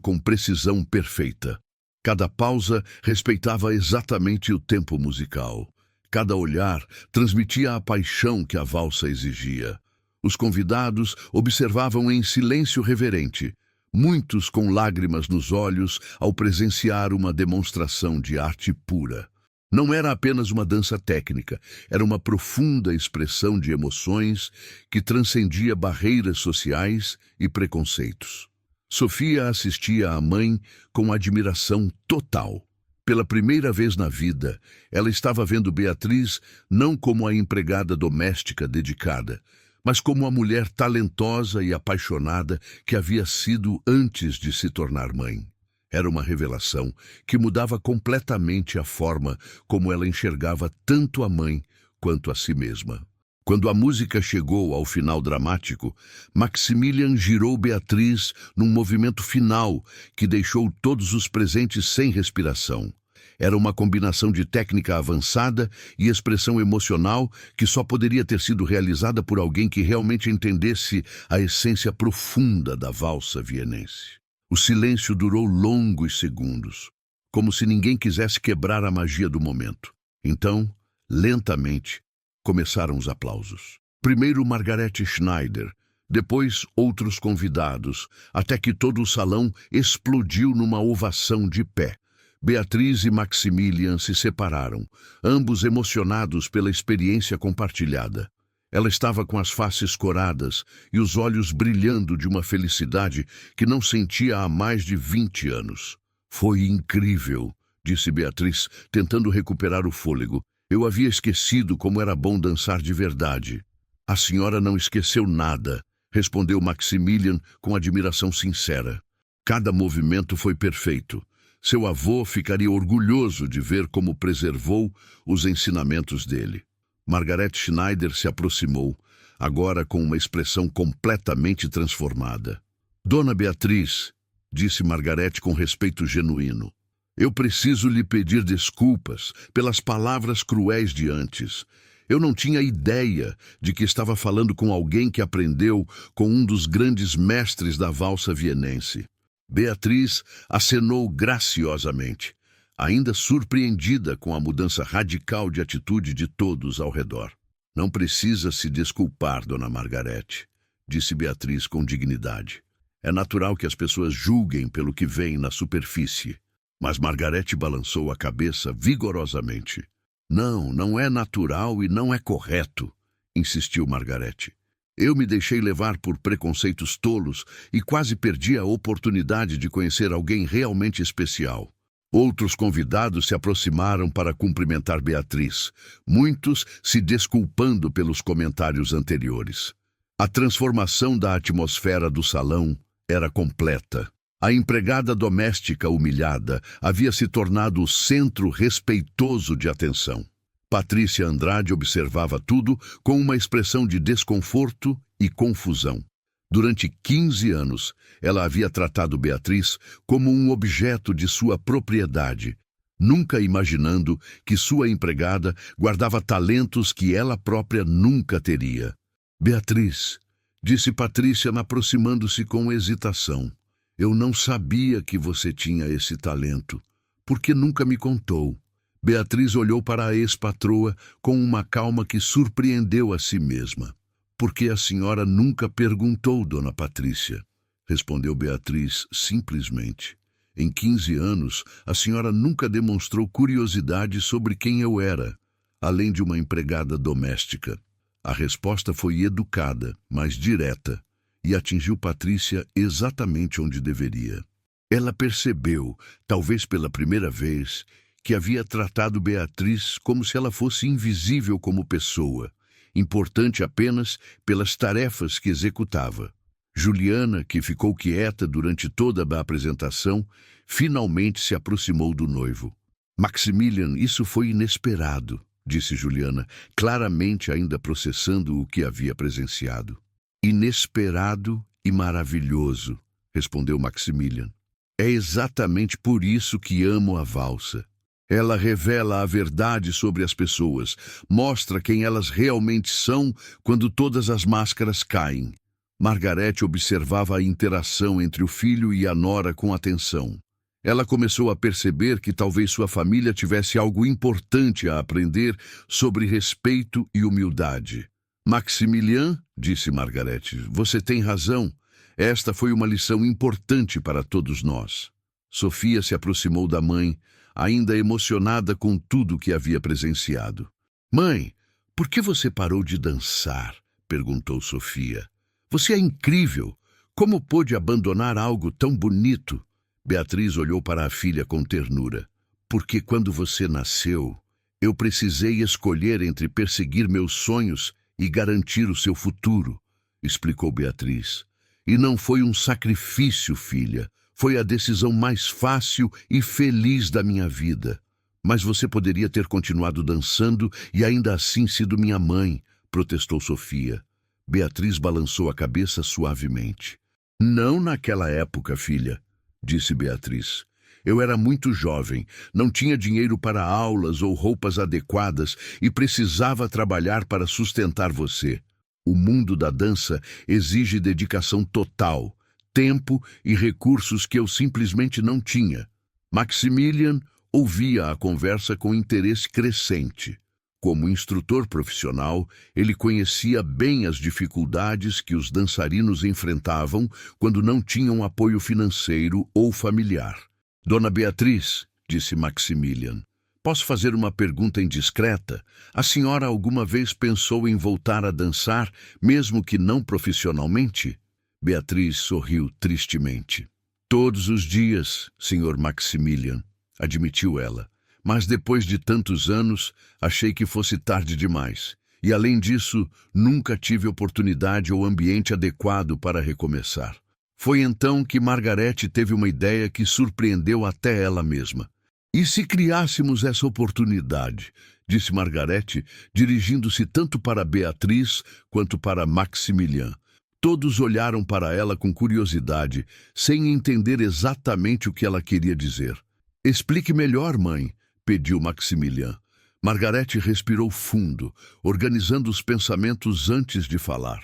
com precisão perfeita. Cada pausa respeitava exatamente o tempo musical. Cada olhar transmitia a paixão que a valsa exigia. Os convidados observavam em silêncio reverente, muitos com lágrimas nos olhos ao presenciar uma demonstração de arte pura. Não era apenas uma dança técnica, era uma profunda expressão de emoções que transcendia barreiras sociais e preconceitos. Sofia assistia à mãe com admiração total. Pela primeira vez na vida, ela estava vendo Beatriz não como a empregada doméstica dedicada, mas como a mulher talentosa e apaixonada que havia sido antes de se tornar mãe. Era uma revelação que mudava completamente a forma como ela enxergava tanto a mãe quanto a si mesma. Quando a música chegou ao final dramático, Maximilian girou Beatriz num movimento final que deixou todos os presentes sem respiração. Era uma combinação de técnica avançada e expressão emocional que só poderia ter sido realizada por alguém que realmente entendesse a essência profunda da valsa vienense. O silêncio durou longos segundos, como se ninguém quisesse quebrar a magia do momento. Então, lentamente, começaram os aplausos. Primeiro Margarete Schneider, depois outros convidados, até que todo o salão explodiu numa ovação de pé. Beatriz e Maximilian se separaram, ambos emocionados pela experiência compartilhada. Ela estava com as faces coradas e os olhos brilhando de uma felicidade que não sentia há mais de 20 anos. Foi incrível, disse Beatriz, tentando recuperar o fôlego. Eu havia esquecido como era bom dançar de verdade. A senhora não esqueceu nada, respondeu Maximilian com admiração sincera. Cada movimento foi perfeito. Seu avô ficaria orgulhoso de ver como preservou os ensinamentos dele. Margarete Schneider se aproximou, agora com uma expressão completamente transformada. Dona Beatriz, disse Margarete com respeito genuíno, eu preciso lhe pedir desculpas pelas palavras cruéis de antes. Eu não tinha ideia de que estava falando com alguém que aprendeu com um dos grandes mestres da valsa vienense. Beatriz acenou graciosamente, ainda surpreendida com a mudança radical de atitude de todos ao redor. Não precisa se desculpar, Dona Margarete, disse Beatriz com dignidade. É natural que as pessoas julguem pelo que vem na superfície. Mas Margarete balançou a cabeça vigorosamente. Não, não é natural e não é correto, insistiu Margarete. Eu me deixei levar por preconceitos tolos e quase perdi a oportunidade de conhecer alguém realmente especial. Outros convidados se aproximaram para cumprimentar Beatriz, muitos se desculpando pelos comentários anteriores. A transformação da atmosfera do salão era completa. A empregada doméstica humilhada havia se tornado o centro respeitoso de atenção. Patrícia Andrade observava tudo com uma expressão de desconforto e confusão. Durante 15 anos, ela havia tratado Beatriz como um objeto de sua propriedade, nunca imaginando que sua empregada guardava talentos que ela própria nunca teria. Beatriz, disse Patrícia, aproximando-se com hesitação. Eu não sabia que você tinha esse talento. Por que nunca me contou? Beatriz olhou para a ex-patroa com uma calma que surpreendeu a si mesma. Por que a senhora nunca perguntou, Dona Patrícia? Respondeu Beatriz simplesmente. Em 15 anos, a senhora nunca demonstrou curiosidade sobre quem eu era, além de uma empregada doméstica. A resposta foi educada, mas direta, e atingiu Patrícia exatamente onde deveria. Ela percebeu, talvez pela primeira vez, que havia tratado Beatriz como se ela fosse invisível como pessoa, importante apenas pelas tarefas que executava. Juliana, que ficou quieta durante toda a apresentação, finalmente se aproximou do noivo. Maximilian, isso foi inesperado, disse Juliana, claramente ainda processando o que havia presenciado. Inesperado e maravilhoso, respondeu Maximilian. É exatamente por isso que amo a valsa. Ela revela a verdade sobre as pessoas, mostra quem elas realmente são quando todas as máscaras caem. Margarete observava a interação entre o filho e a nora com atenção. Ela começou a perceber que talvez sua família tivesse algo importante a aprender sobre respeito e humildade. Maximilian, disse Margarete, você tem razão. Esta foi uma lição importante para todos nós. Sofia se aproximou da mãe, ainda emocionada com tudo que havia presenciado. Mãe, por que você parou de dançar? Perguntou Sofia. Você é incrível! Como pôde abandonar algo tão bonito? Beatriz olhou para a filha com ternura. Porque quando você nasceu, eu precisei escolher entre perseguir meus sonhos e garantir o seu futuro, explicou Beatriz. E não foi um sacrifício, filha. Foi a decisão mais fácil e feliz da minha vida. Mas você poderia ter continuado dançando e ainda assim sido minha mãe, protestou Sofia. Beatriz balançou a cabeça suavemente. Não naquela época, filha, disse Beatriz. Eu era muito jovem, não tinha dinheiro para aulas ou roupas adequadas e precisava trabalhar para sustentar você. O mundo da dança exige dedicação total, tempo e recursos que eu simplesmente não tinha. Maximilian ouvia a conversa com interesse crescente. Como instrutor profissional, ele conhecia bem as dificuldades que os dançarinos enfrentavam quando não tinham apoio financeiro ou familiar. Dona Beatriz, disse Maximilian, posso fazer uma pergunta indiscreta? A senhora alguma vez pensou em voltar a dançar, mesmo que não profissionalmente? Beatriz sorriu tristemente. Todos os dias, Sr. Maximilian, admitiu ela. Mas depois de tantos anos, achei que fosse tarde demais. E além disso, nunca tive oportunidade ou ambiente adequado para recomeçar. Foi então que Margarete teve uma ideia que surpreendeu até ela mesma. E se criássemos essa oportunidade? Disse Margarete, dirigindo-se tanto para Beatriz quanto para Maximilian. Todos olharam para ela com curiosidade, sem entender exatamente o que ela queria dizer. Explique melhor, mãe, pediu Maximilian. Margarete respirou fundo, organizando os pensamentos antes de falar.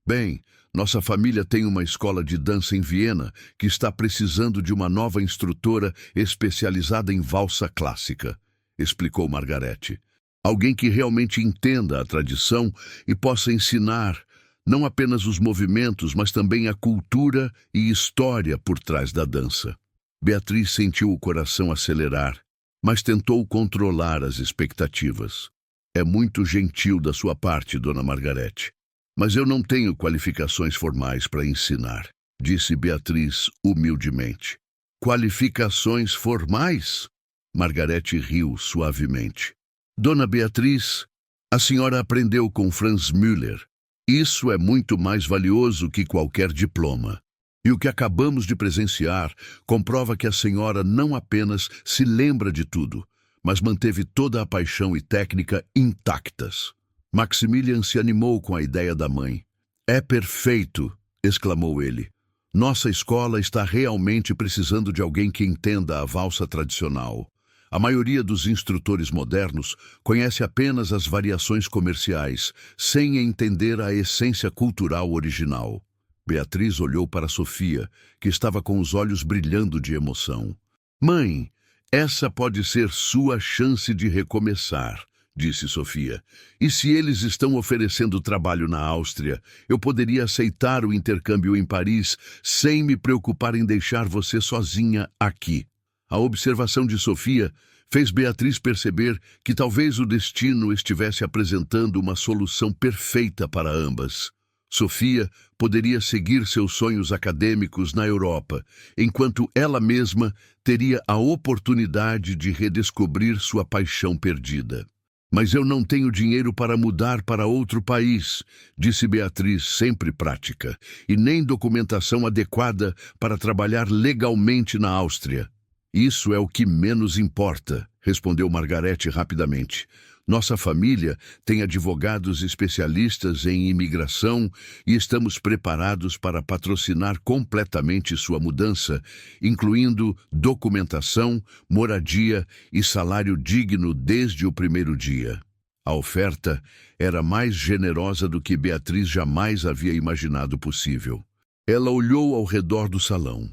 Bem, nossa família tem uma escola de dança em Viena que está precisando de uma nova instrutora especializada em valsa clássica, explicou Margarete. Alguém que realmente entenda a tradição e possa ensinar não apenas os movimentos, mas também a cultura e história por trás da dança. Beatriz sentiu o coração acelerar, mas tentou controlar as expectativas. É muito gentil da sua parte, Dona Margarete, mas eu não tenho qualificações formais para ensinar, disse Beatriz humildemente. Qualificações formais? Margarete riu suavemente. Dona Beatriz, a senhora aprendeu com Franz Müller. Isso é muito mais valioso que qualquer diploma. E o que acabamos de presenciar comprova que a senhora não apenas se lembra de tudo, mas manteve toda a paixão e técnica intactas. Maximilian se animou com a ideia da mãe. É perfeito, exclamou ele. Nossa escola está realmente precisando de alguém que entenda a valsa tradicional. A maioria dos instrutores modernos conhece apenas as variações comerciais, sem entender a essência cultural original. Beatriz olhou para Sofia, que estava com os olhos brilhando de emoção. Mãe, essa pode ser sua chance de recomeçar, disse Sofia. E se eles estão oferecendo trabalho na Áustria, eu poderia aceitar o intercâmbio em Paris sem me preocupar em deixar você sozinha aqui. A observação de Sofia fez Beatriz perceber que talvez o destino estivesse apresentando uma solução perfeita para ambas. Sofia poderia seguir seus sonhos acadêmicos na Europa, enquanto ela mesma teria a oportunidade de redescobrir sua paixão perdida. Mas eu não tenho dinheiro para mudar para outro país, disse Beatriz, sempre prática, e nem documentação adequada para trabalhar legalmente na Áustria. Isso é o que menos importa, respondeu Margarete rapidamente. Nossa família tem advogados especialistas em imigração e estamos preparados para patrocinar completamente sua mudança, incluindo documentação, moradia e salário digno desde o primeiro dia. A oferta era mais generosa do que Beatriz jamais havia imaginado possível. Ela olhou ao redor do salão.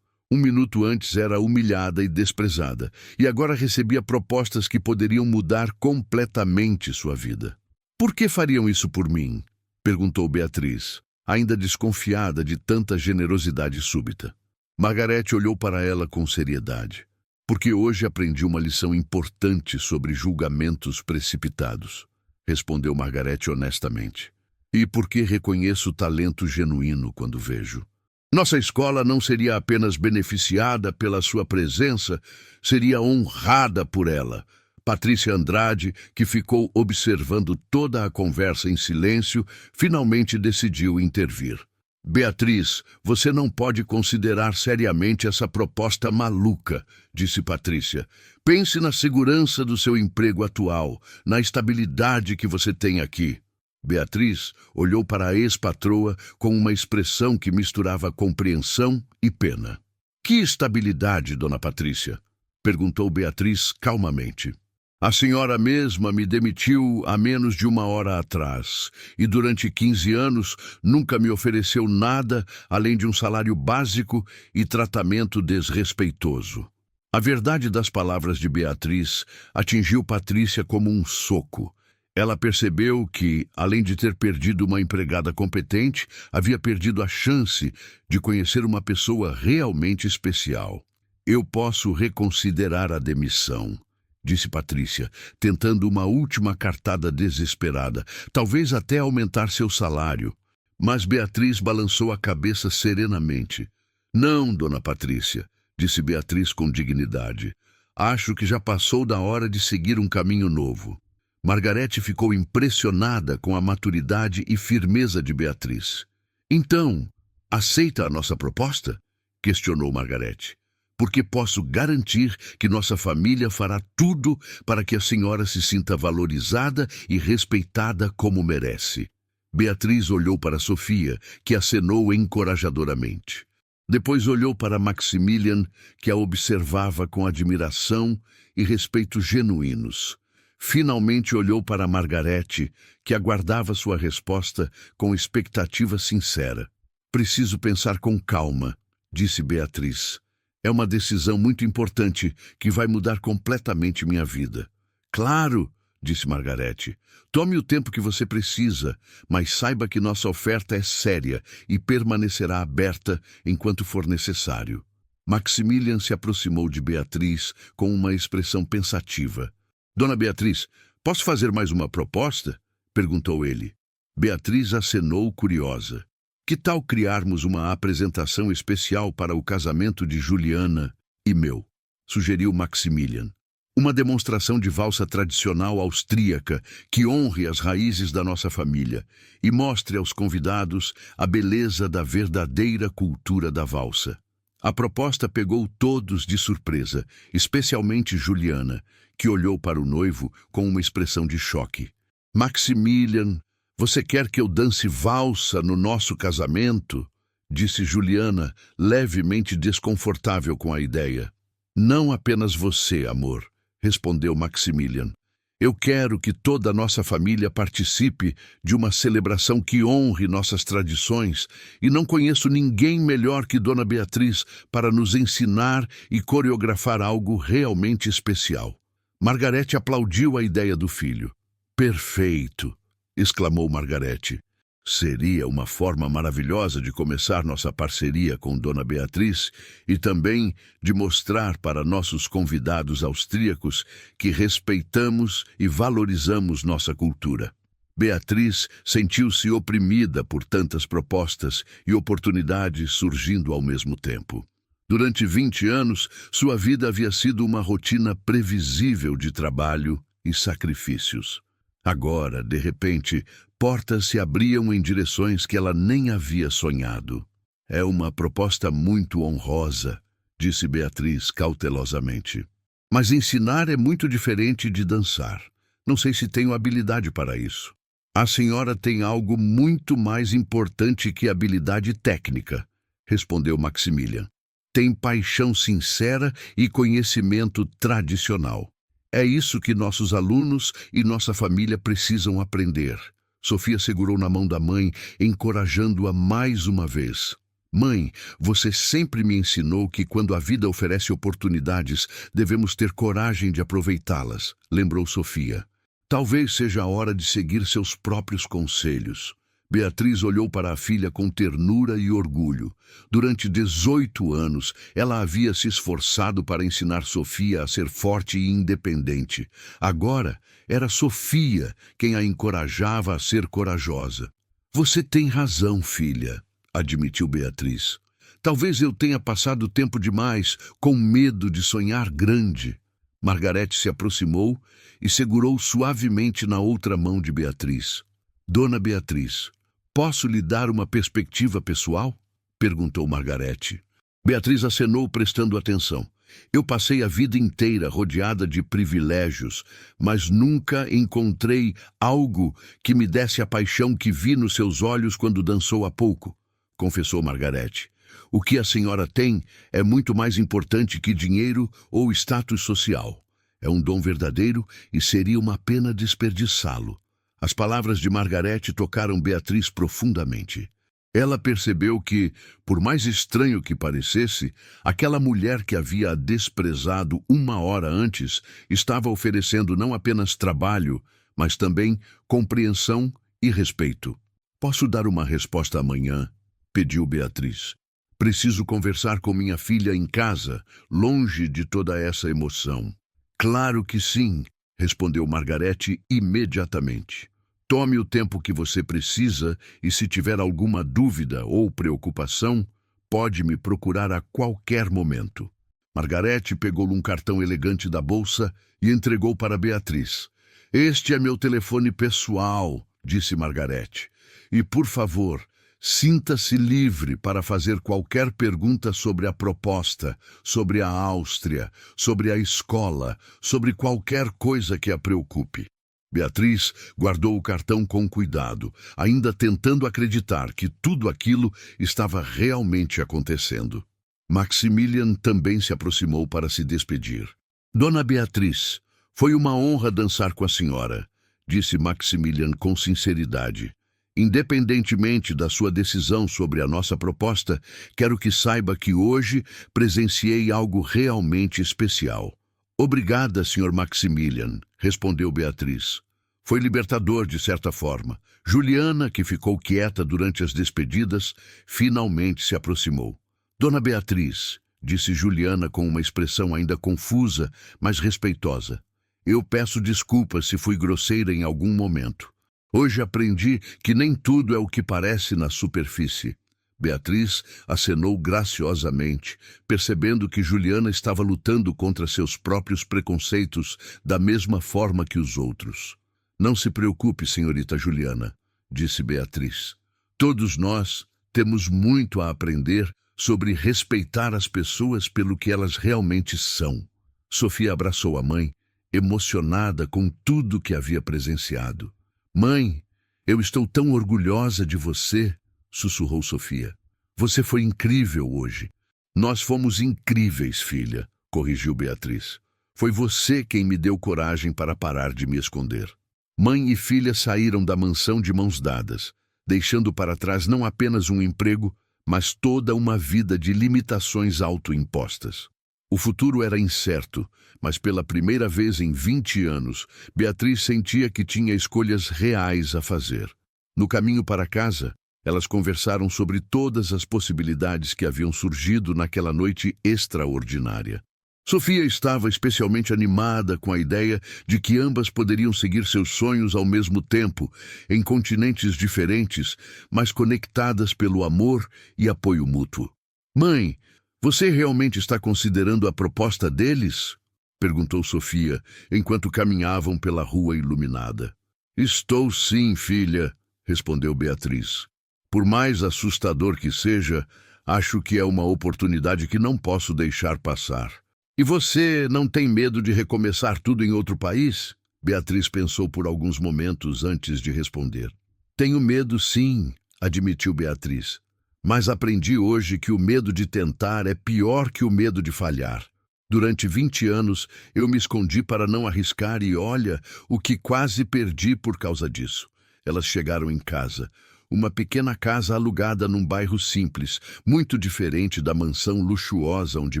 Um minuto antes era humilhada e desprezada, e agora recebia propostas que poderiam mudar completamente sua vida. Por que fariam isso por mim? Perguntou Beatriz, ainda desconfiada de tanta generosidade súbita. Margarete olhou para ela com seriedade. Porque hoje aprendi uma lição importante sobre julgamentos precipitados, respondeu Margarete honestamente. E porque reconheço o talento genuíno quando vejo. Nossa escola não seria apenas beneficiada pela sua presença, seria honrada por ela. Patrícia Andrade, que ficou observando toda a conversa em silêncio, finalmente decidiu intervir. Beatriz, você não pode considerar seriamente essa proposta maluca, disse Patrícia. Pense na segurança do seu emprego atual, na estabilidade que você tem aqui. Beatriz olhou para a ex-patroa com uma expressão que misturava compreensão e pena. Que estabilidade, dona Patrícia? Perguntou Beatriz calmamente. A senhora mesma me demitiu há menos de 1 hora atrás e durante 15 anos nunca me ofereceu nada além de um salário básico e tratamento desrespeitoso. A verdade das palavras de Beatriz atingiu Patrícia como um soco. Ela percebeu que, além de ter perdido uma empregada competente, havia perdido a chance de conhecer uma pessoa realmente especial. Eu posso reconsiderar a demissão, disse Patrícia, tentando uma última cartada desesperada, talvez até aumentar seu salário. Mas Beatriz balançou a cabeça serenamente. Não, dona Patrícia, disse Beatriz com dignidade. Acho que já passou da hora de seguir um caminho novo. Margarete ficou impressionada com a maturidade e firmeza de Beatriz. Então, aceita a nossa proposta? Questionou Margarete. Porque posso garantir que nossa família fará tudo para que a senhora se sinta valorizada e respeitada como merece. Beatriz olhou para Sofia, que acenou encorajadoramente. Depois olhou para Maximilian, que a observava com admiração e respeito genuínos. Finalmente olhou para Margarete, que aguardava sua resposta com expectativa sincera. Preciso pensar com calma, disse Beatriz. É uma decisão muito importante que vai mudar completamente minha vida. Claro, disse Margarete. Tome o tempo que você precisa, mas saiba que nossa oferta é séria e permanecerá aberta enquanto for necessário. Maximilian se aproximou de Beatriz com uma expressão pensativa. Dona Beatriz, posso fazer mais uma proposta? Perguntou ele. Beatriz acenou curiosa. Que tal criarmos uma apresentação especial para o casamento de Juliana e meu? Sugeriu Maximilian. Uma demonstração de valsa tradicional austríaca que honre as raízes da nossa família e mostre aos convidados a beleza da verdadeira cultura da valsa. A proposta pegou todos de surpresa, especialmente Juliana, que olhou para o noivo com uma expressão de choque. Maximilian, você quer que eu dance valsa no nosso casamento? Disse Juliana, levemente desconfortável com a ideia. Não apenas você, amor, respondeu Maximilian. Eu quero que toda a nossa família participe de uma celebração que honre nossas tradições e não conheço ninguém melhor que Dona Beatriz para nos ensinar e coreografar algo realmente especial. Margarete aplaudiu a ideia do filho. Perfeito! Exclamou Margarete. Seria uma forma maravilhosa de começar nossa parceria com Dona Beatriz e também de mostrar para nossos convidados austríacos que respeitamos e valorizamos nossa cultura. Beatriz sentiu-se oprimida por tantas propostas e oportunidades surgindo ao mesmo tempo. Durante 20 anos, sua vida havia sido uma rotina previsível de trabalho e sacrifícios. Agora, de repente, portas se abriam em direções que ela nem havia sonhado. É uma proposta muito honrosa, disse Beatriz cautelosamente. Mas ensinar é muito diferente de dançar. Não sei se tenho habilidade para isso. A senhora tem algo muito mais importante que habilidade técnica, respondeu Maximilian. Tem paixão sincera e conhecimento tradicional. É isso que nossos alunos e nossa família precisam aprender. Sofia segurou na mão da mãe, encorajando-a mais uma vez. Mãe, você sempre me ensinou que quando a vida oferece oportunidades, devemos ter coragem de aproveitá-las, lembrou Sofia. Talvez seja a hora de seguir seus próprios conselhos. Beatriz olhou para a filha com ternura e orgulho. Durante 18 anos, ela havia se esforçado para ensinar Sofia a ser forte e independente. Agora, era Sofia quem a encorajava a ser corajosa. Você tem razão, filha, admitiu Beatriz. Talvez eu tenha passado tempo demais com medo de sonhar grande. Margarete se aproximou e segurou suavemente na outra mão de Beatriz. Dona Beatriz, posso lhe dar uma perspectiva pessoal? Perguntou Margarete. Beatriz acenou prestando atenção. Eu passei a vida inteira rodeada de privilégios, mas nunca encontrei algo que me desse a paixão que vi nos seus olhos quando dançou há pouco, confessou Margarete. O que a senhora tem é muito mais importante que dinheiro ou status social. É um dom verdadeiro e seria uma pena desperdiçá-lo. As palavras de Margarete tocaram Beatriz profundamente. Ela percebeu que, por mais estranho que parecesse, aquela mulher que havia desprezado uma hora antes estava oferecendo não apenas trabalho, mas também compreensão e respeito. Posso dar uma resposta amanhã? Pediu Beatriz. Preciso conversar com minha filha em casa, longe de toda essa emoção. Claro que sim, respondeu Margarete imediatamente. Tome o tempo que você precisa e se tiver alguma dúvida ou preocupação, pode me procurar a qualquer momento. Margarete pegou um cartão elegante da bolsa e entregou para Beatriz. Este é meu telefone pessoal, disse Margarete. E, por favor, sinta-se livre para fazer qualquer pergunta sobre a proposta, sobre a Áustria, sobre a escola, sobre qualquer coisa que a preocupe. Beatriz guardou o cartão com cuidado, ainda tentando acreditar que tudo aquilo estava realmente acontecendo. Maximilian também se aproximou para se despedir. Dona Beatriz, foi uma honra dançar com a senhora, disse Maximilian com sinceridade. Independentemente da sua decisão sobre a nossa proposta, quero que saiba que hoje presenciei algo realmente especial. Obrigada, Sr. Maximilian, respondeu Beatriz. Foi libertador, de certa forma. Juliana, que ficou quieta durante as despedidas, finalmente se aproximou. Dona Beatriz, disse Juliana com uma expressão ainda confusa, mas respeitosa. Eu peço desculpas se fui grosseira em algum momento. Hoje aprendi que nem tudo é o que parece na superfície. Beatriz acenou graciosamente, percebendo que Juliana estava lutando contra seus próprios preconceitos da mesma forma que os outros. Não se preocupe, senhorita Juliana, disse Beatriz. Todos nós temos muito a aprender sobre respeitar as pessoas pelo que elas realmente são. Sofia abraçou a mãe, emocionada com tudo que havia presenciado. Mãe, eu estou tão orgulhosa de você, sussurrou Sofia. Você foi incrível hoje. Nós fomos incríveis, filha, corrigiu Beatriz. Foi você quem me deu coragem para parar de me esconder. Mãe e filha saíram da mansão de mãos dadas, deixando para trás não apenas um emprego, mas toda uma vida de limitações autoimpostas. O futuro era incerto, mas pela primeira vez em 20 anos, Beatriz sentia que tinha escolhas reais a fazer. No caminho para casa, elas conversaram sobre todas as possibilidades que haviam surgido naquela noite extraordinária. Sofia estava especialmente animada com a ideia de que ambas poderiam seguir seus sonhos ao mesmo tempo, em continentes diferentes, mas conectadas pelo amor e apoio mútuo. Mãe, você realmente está considerando a proposta deles? Perguntou Sofia, enquanto caminhavam pela rua iluminada. Estou sim, filha, respondeu Beatriz. Por mais assustador que seja, acho que é uma oportunidade que não posso deixar passar. E você não tem medo de recomeçar tudo em outro país? Beatriz pensou por alguns momentos antes de responder. Tenho medo, sim, admitiu Beatriz. Mas aprendi hoje que o medo de tentar é pior que o medo de falhar. Durante 20 anos, eu me escondi para não arriscar e olha, o que quase perdi por causa disso. Elas chegaram em casa. Uma pequena casa alugada num bairro simples, muito diferente da mansão luxuosa onde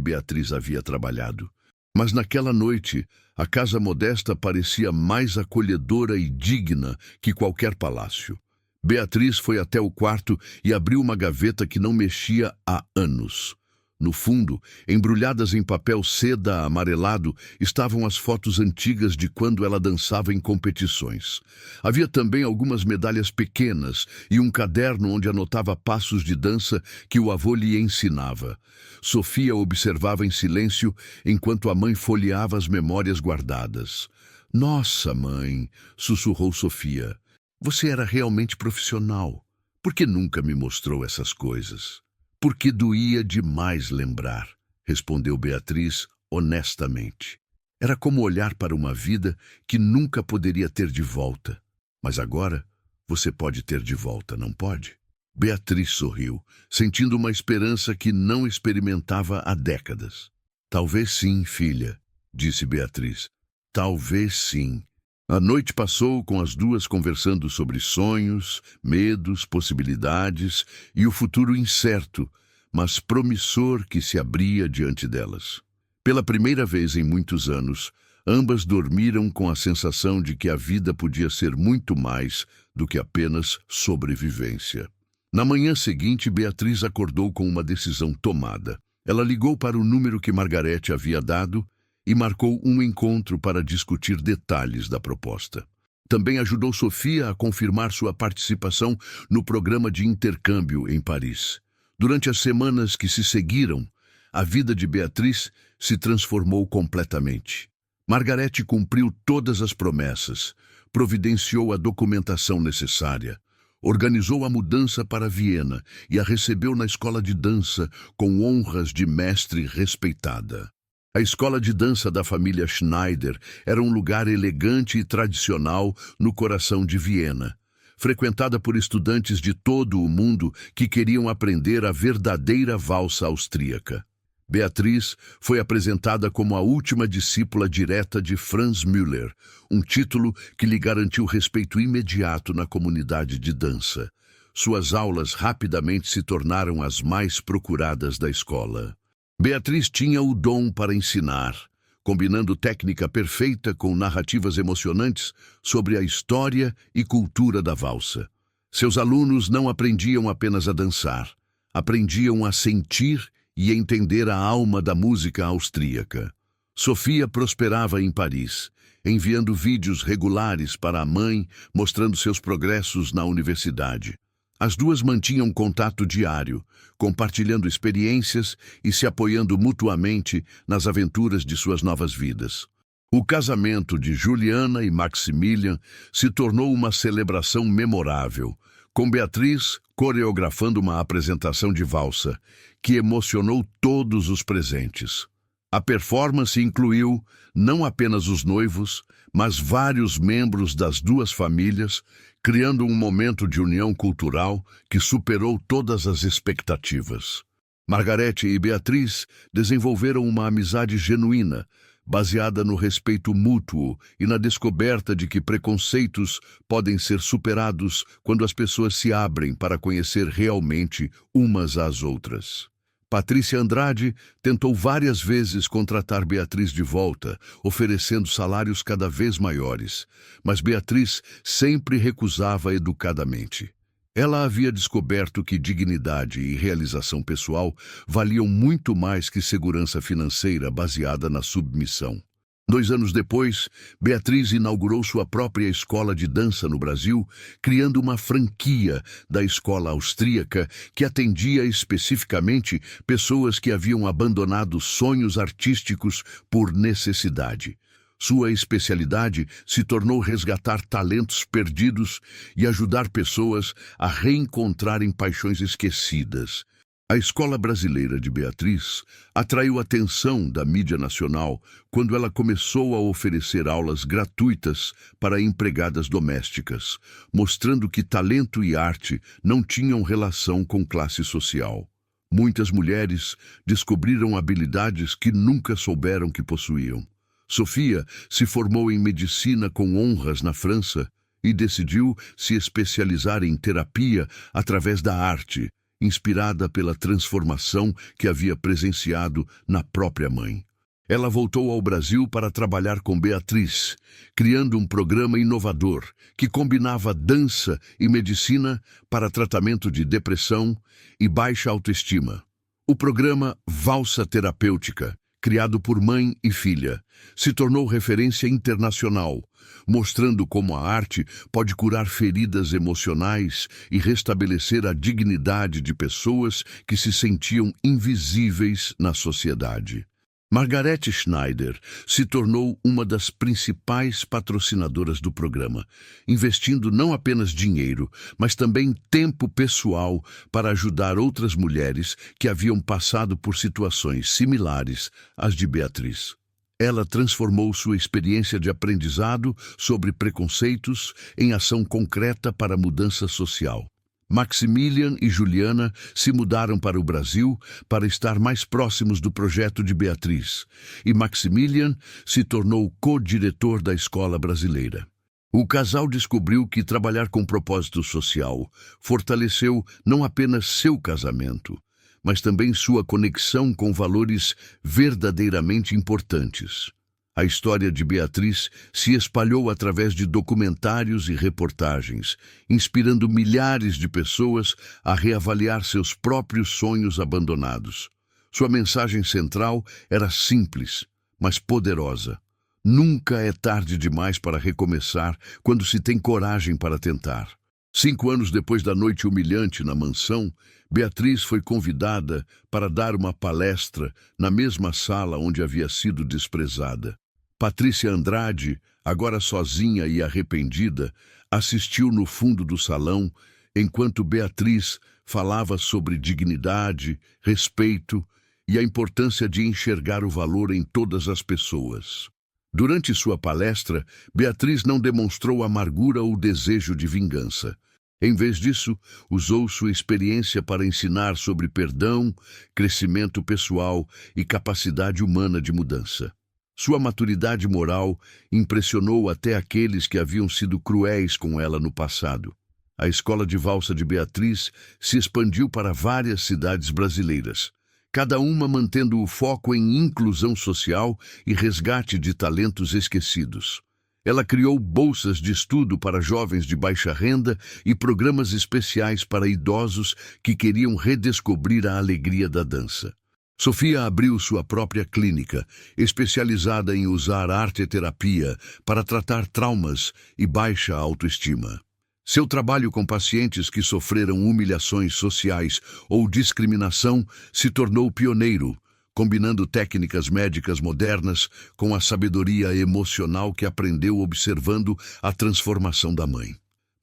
Beatriz havia trabalhado. Mas naquela noite, a casa modesta parecia mais acolhedora e digna que qualquer palácio. Beatriz foi até o quarto e abriu uma gaveta que não mexia há anos. No fundo, embrulhadas em papel seda amarelado, estavam as fotos antigas de quando ela dançava em competições. Havia também algumas medalhas pequenas e um caderno onde anotava passos de dança que o avô lhe ensinava. Sofia observava em silêncio enquanto a mãe folheava as memórias guardadas. "Nossa, mãe", sussurrou Sofia, "você era realmente profissional. Por que nunca me mostrou essas coisas?" "Porque doía demais lembrar", respondeu Beatriz honestamente. Era como olhar para uma vida que nunca poderia ter de volta. Mas agora você pode ter de volta, não pode? Beatriz sorriu, sentindo uma esperança que não experimentava há décadas. "Talvez sim, filha", disse Beatriz. "Talvez sim." A noite passou com as duas conversando sobre sonhos, medos, possibilidades e o futuro incerto, mas promissor que se abria diante delas. Pela primeira vez em muitos anos, ambas dormiram com a sensação de que a vida podia ser muito mais do que apenas sobrevivência. Na manhã seguinte, Beatriz acordou com uma decisão tomada. Ela ligou para o número que Margarete havia dado e marcou um encontro para discutir detalhes da proposta. Também ajudou Sofia a confirmar sua participação no programa de intercâmbio em Paris. Durante as semanas que se seguiram, a vida de Beatriz se transformou completamente. Margarete cumpriu todas as promessas, providenciou a documentação necessária, organizou a mudança para Viena e a recebeu na escola de dança com honras de mestre respeitada. A escola de dança da família Schneider era um lugar elegante e tradicional no coração de Viena, frequentada por estudantes de todo o mundo que queriam aprender a verdadeira valsa austríaca. Beatriz foi apresentada como a última discípula direta de Franz Müller, um título que lhe garantiu respeito imediato na comunidade de dança. Suas aulas rapidamente se tornaram as mais procuradas da escola. Beatriz tinha o dom para ensinar, combinando técnica perfeita com narrativas emocionantes sobre a história e cultura da valsa. Seus alunos não aprendiam apenas a dançar, aprendiam a sentir e entender a alma da música austríaca. Sofia prosperava em Paris, enviando vídeos regulares para a mãe, mostrando seus progressos na universidade. As duas mantinham contato diário, compartilhando experiências e se apoiando mutuamente nas aventuras de suas novas vidas. O casamento de Juliana e Maximilian se tornou uma celebração memorável, com Beatriz coreografando uma apresentação de valsa, que emocionou todos os presentes. A performance incluiu não apenas os noivos, mas vários membros das duas famílias, criando um momento de união cultural que superou todas as expectativas. Margarete e Beatriz desenvolveram uma amizade genuína, baseada no respeito mútuo e na descoberta de que preconceitos podem ser superados quando as pessoas se abrem para conhecer realmente umas às outras. Patrícia Andrade tentou várias vezes contratar Beatriz de volta, oferecendo salários cada vez maiores, mas Beatriz sempre recusava educadamente. Ela havia descoberto que dignidade e realização pessoal valiam muito mais que segurança financeira baseada na submissão. 2 anos depois, Beatriz inaugurou sua própria escola de dança no Brasil, criando uma franquia da escola austríaca que atendia especificamente pessoas que haviam abandonado sonhos artísticos por necessidade. Sua especialidade se tornou resgatar talentos perdidos e ajudar pessoas a reencontrarem paixões esquecidas. A Escola Brasileira de Beatriz atraiu a atenção da mídia nacional quando ela começou a oferecer aulas gratuitas para empregadas domésticas, mostrando que talento e arte não tinham relação com classe social. Muitas mulheres descobriram habilidades que nunca souberam que possuíam. Sofia se formou em medicina com honras na França e decidiu se especializar em terapia através da arte, inspirada pela transformação que havia presenciado na própria mãe. Ela voltou ao Brasil para trabalhar com Beatriz, criando um programa inovador que combinava dança e medicina para tratamento de depressão e baixa autoestima. O programa Valsa Terapêutica, criado por mãe e filha, se tornou referência internacional, mostrando como a arte pode curar feridas emocionais e restabelecer a dignidade de pessoas que se sentiam invisíveis na sociedade. Margarete Schneider se tornou uma das principais patrocinadoras do programa, investindo não apenas dinheiro, mas também tempo pessoal para ajudar outras mulheres que haviam passado por situações similares às de Beatriz. Ela transformou sua experiência de aprendizado sobre preconceitos em ação concreta para a mudança social. Maximilian e Juliana se mudaram para o Brasil para estar mais próximos do projeto de Beatriz, e Maximilian se tornou co-diretor da escola brasileira. O casal descobriu que trabalhar com propósito social fortaleceu não apenas seu casamento, mas também sua conexão com valores verdadeiramente importantes. A história de Beatriz se espalhou através de documentários e reportagens, inspirando milhares de pessoas a reavaliar seus próprios sonhos abandonados. Sua mensagem central era simples, mas poderosa. Nunca é tarde demais para recomeçar quando se tem coragem para tentar. 5 anos depois da noite humilhante na mansão, Beatriz foi convidada para dar uma palestra na mesma sala onde havia sido desprezada. Patrícia Andrade, agora sozinha e arrependida, assistiu no fundo do salão enquanto Beatriz falava sobre dignidade, respeito e a importância de enxergar o valor em todas as pessoas. Durante sua palestra, Beatriz não demonstrou amargura ou desejo de vingança. Em vez disso, usou sua experiência para ensinar sobre perdão, crescimento pessoal e capacidade humana de mudança. Sua maturidade moral impressionou até aqueles que haviam sido cruéis com ela no passado. A escola de valsa de Beatriz se expandiu para várias cidades brasileiras, cada uma mantendo o foco em inclusão social e resgate de talentos esquecidos. Ela criou bolsas de estudo para jovens de baixa renda e programas especiais para idosos que queriam redescobrir a alegria da dança. Sofia abriu sua própria clínica, especializada em usar arte-terapia para tratar traumas e baixa autoestima. Seu trabalho com pacientes que sofreram humilhações sociais ou discriminação se tornou pioneiro, combinando técnicas médicas modernas com a sabedoria emocional que aprendeu observando a transformação da mãe.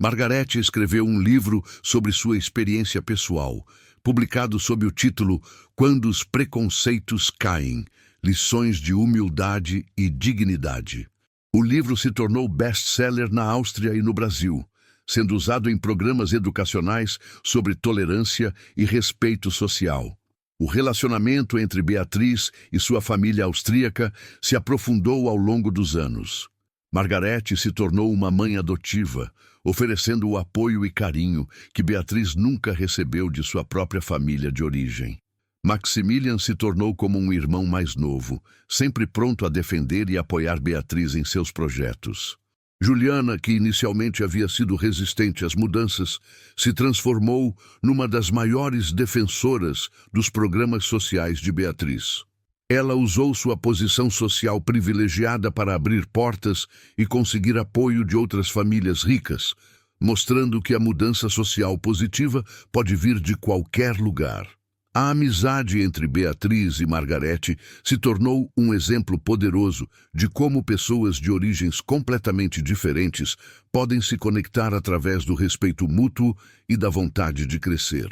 Margarete escreveu um livro sobre sua experiência pessoal, publicado sob o título Quando os Preconceitos Caem, Lições de Humildade e Dignidade. O livro se tornou best-seller na Áustria e no Brasil, sendo usado em programas educacionais sobre tolerância e respeito social. O relacionamento entre Beatriz e sua família austríaca se aprofundou ao longo dos anos. Margarete se tornou uma mãe adotiva, oferecendo o apoio e carinho que Beatriz nunca recebeu de sua própria família de origem. Maximilian se tornou como um irmão mais novo, sempre pronto a defender e apoiar Beatriz em seus projetos. Juliana, que inicialmente havia sido resistente às mudanças, se transformou numa das maiores defensoras dos programas sociais de Beatriz. Ela usou sua posição social privilegiada para abrir portas e conseguir apoio de outras famílias ricas, mostrando que a mudança social positiva pode vir de qualquer lugar. A amizade entre Beatriz e Margarete se tornou um exemplo poderoso de como pessoas de origens completamente diferentes podem se conectar através do respeito mútuo e da vontade de crescer.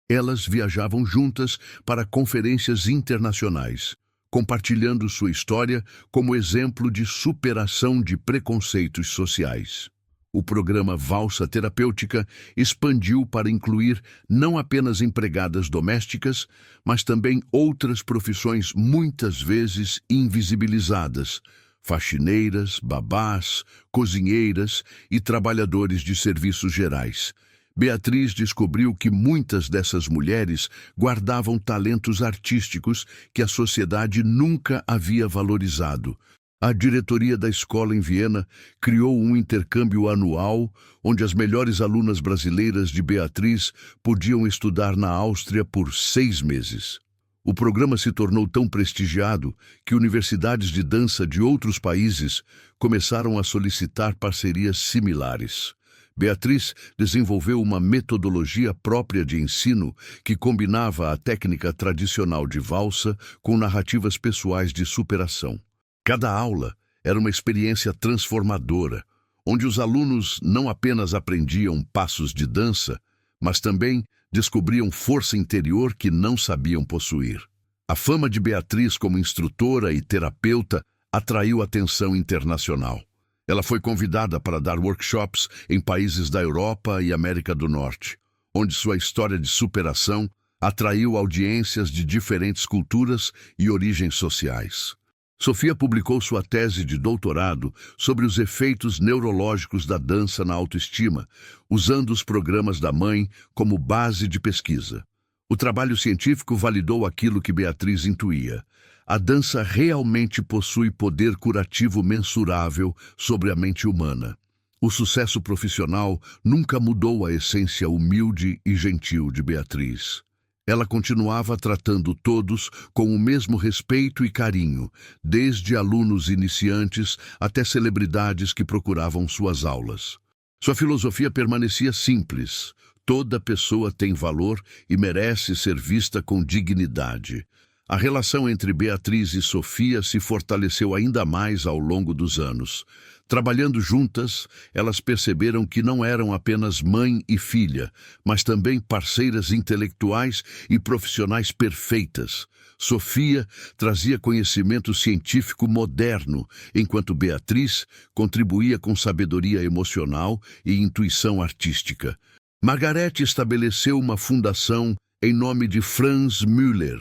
Elas viajavam juntas para conferências internacionais, compartilhando sua história como exemplo de superação de preconceitos sociais. O programa Valsa Terapêutica expandiu para incluir não apenas empregadas domésticas, mas também outras profissões muitas vezes invisibilizadas: faxineiras, babás, cozinheiras e trabalhadores de serviços gerais, Beatriz descobriu que muitas dessas mulheres guardavam talentos artísticos que a sociedade nunca havia valorizado. A diretoria da escola em Viena criou um intercâmbio anual onde as melhores alunas brasileiras de Beatriz podiam estudar na Áustria por 6 meses. O programa se tornou tão prestigiado que universidades de dança de outros países começaram a solicitar parcerias similares. Beatriz desenvolveu uma metodologia própria de ensino que combinava a técnica tradicional de valsa com narrativas pessoais de superação. Cada aula era uma experiência transformadora, onde os alunos não apenas aprendiam passos de dança, mas também descobriam força interior que não sabiam possuir. A fama de Beatriz como instrutora e terapeuta atraiu atenção internacional. Ela foi convidada para dar workshops em países da Europa e América do Norte, onde sua história de superação atraiu audiências de diferentes culturas e origens sociais. Sofia publicou sua tese de doutorado sobre os efeitos neurológicos da dança na autoestima, usando os programas da mãe como base de pesquisa. O trabalho científico validou aquilo que Beatriz intuía. A dança realmente possui poder curativo mensurável sobre a mente humana. O sucesso profissional nunca mudou a essência humilde e gentil de Beatriz. Ela continuava tratando todos com o mesmo respeito e carinho, desde alunos iniciantes até celebridades que procuravam suas aulas. Sua filosofia permanecia simples. Toda pessoa tem valor e merece ser vista com dignidade. A relação entre Beatriz e Sofia se fortaleceu ainda mais ao longo dos anos. Trabalhando juntas, elas perceberam que não eram apenas mãe e filha, mas também parceiras intelectuais e profissionais perfeitas. Sofia trazia conhecimento científico moderno, enquanto Beatriz contribuía com sabedoria emocional e intuição artística. Margarete estabeleceu uma fundação em nome de Franz Müller,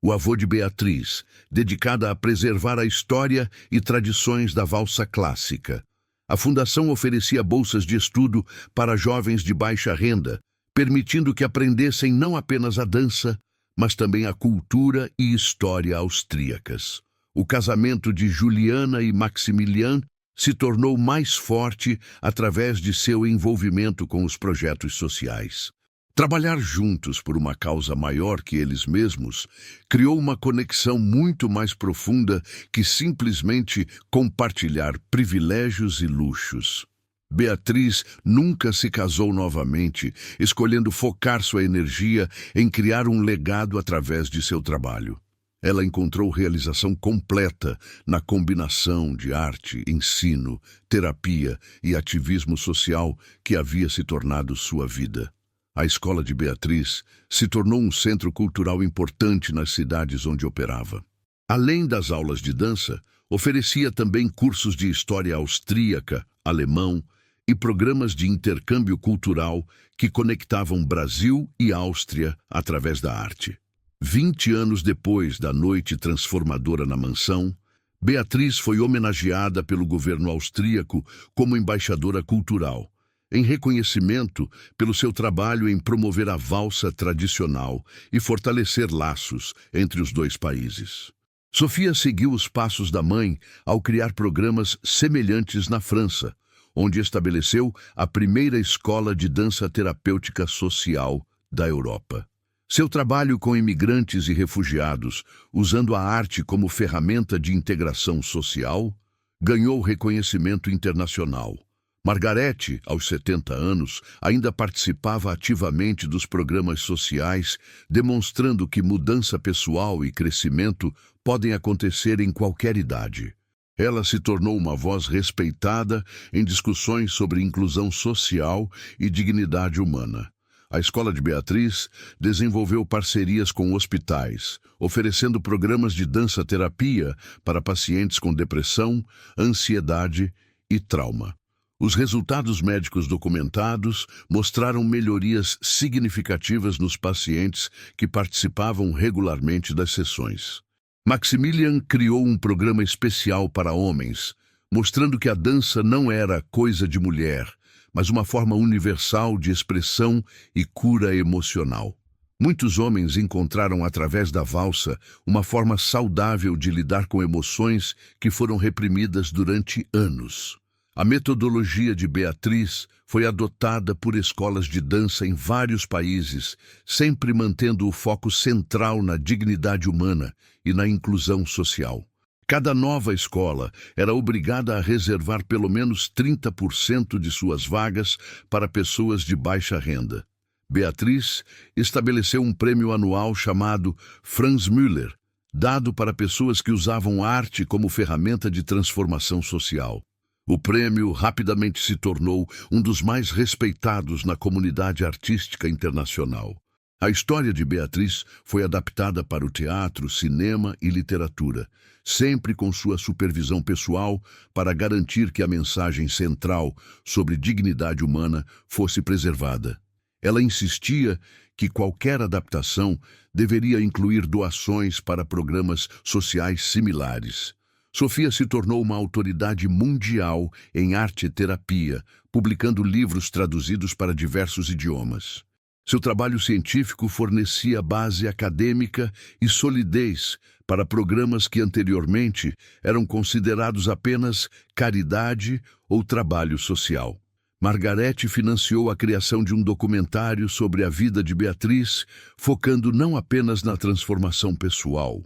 o avô de Beatriz, dedicada a preservar a história e tradições da valsa clássica. A fundação oferecia bolsas de estudo para jovens de baixa renda, permitindo que aprendessem não apenas a dança, mas também a cultura e história austríacas. O casamento de Juliana e Maximilian se tornou mais forte através de seu envolvimento com os projetos sociais. Trabalhar juntos por uma causa maior que eles mesmos criou uma conexão muito mais profunda que simplesmente compartilhar privilégios e luxos. Beatriz nunca se casou novamente, escolhendo focar sua energia em criar um legado através de seu trabalho. Ela encontrou realização completa na combinação de arte, ensino, terapia e ativismo social que havia se tornado sua vida. A escola de Beatriz se tornou um centro cultural importante nas cidades onde operava. Além das aulas de dança, oferecia também cursos de história austríaca, alemão e programas de intercâmbio cultural que conectavam Brasil e Áustria através da arte. 20 anos depois da noite transformadora na mansão, Beatriz foi homenageada pelo governo austríaco como embaixadora cultural, em reconhecimento pelo seu trabalho em promover a valsa tradicional e fortalecer laços entre os dois países. Sofia seguiu os passos da mãe ao criar programas semelhantes na França, onde estabeleceu a primeira escola de dança terapêutica social da Europa. Seu trabalho com imigrantes e refugiados, usando a arte como ferramenta de integração social, ganhou reconhecimento internacional. Margarete, aos 70 anos, ainda participava ativamente dos programas sociais, demonstrando que mudança pessoal e crescimento podem acontecer em qualquer idade. Ela se tornou uma voz respeitada em discussões sobre inclusão social e dignidade humana. A Escola de Beatriz desenvolveu parcerias com hospitais, oferecendo programas de dança-terapia para pacientes com depressão, ansiedade e trauma. Os resultados médicos documentados mostraram melhorias significativas nos pacientes que participavam regularmente das sessões. Maximilian criou um programa especial para homens, mostrando que a dança não era coisa de mulher, mas uma forma universal de expressão e cura emocional. Muitos homens encontraram através da valsa uma forma saudável de lidar com emoções que foram reprimidas durante anos. A metodologia de Beatriz foi adotada por escolas de dança em vários países, sempre mantendo o foco central na dignidade humana e na inclusão social. Cada nova escola era obrigada a reservar pelo menos 30% de suas vagas para pessoas de baixa renda. Beatriz estabeleceu um prêmio anual chamado Franz Müller, dado para pessoas que usavam arte como ferramenta de transformação social. O prêmio rapidamente se tornou um dos mais respeitados na comunidade artística internacional. A história de Beatriz foi adaptada para o teatro, cinema e literatura, sempre com sua supervisão pessoal para garantir que a mensagem central sobre dignidade humana fosse preservada. Ela insistia que qualquer adaptação deveria incluir doações para programas sociais similares. Sofia se tornou uma autoridade mundial em arte-terapia, publicando livros traduzidos para diversos idiomas. Seu trabalho científico fornecia base acadêmica e solidez para programas que anteriormente eram considerados apenas caridade ou trabalho social. Margarete financiou a criação de um documentário sobre a vida de Beatriz, focando não apenas na transformação pessoal,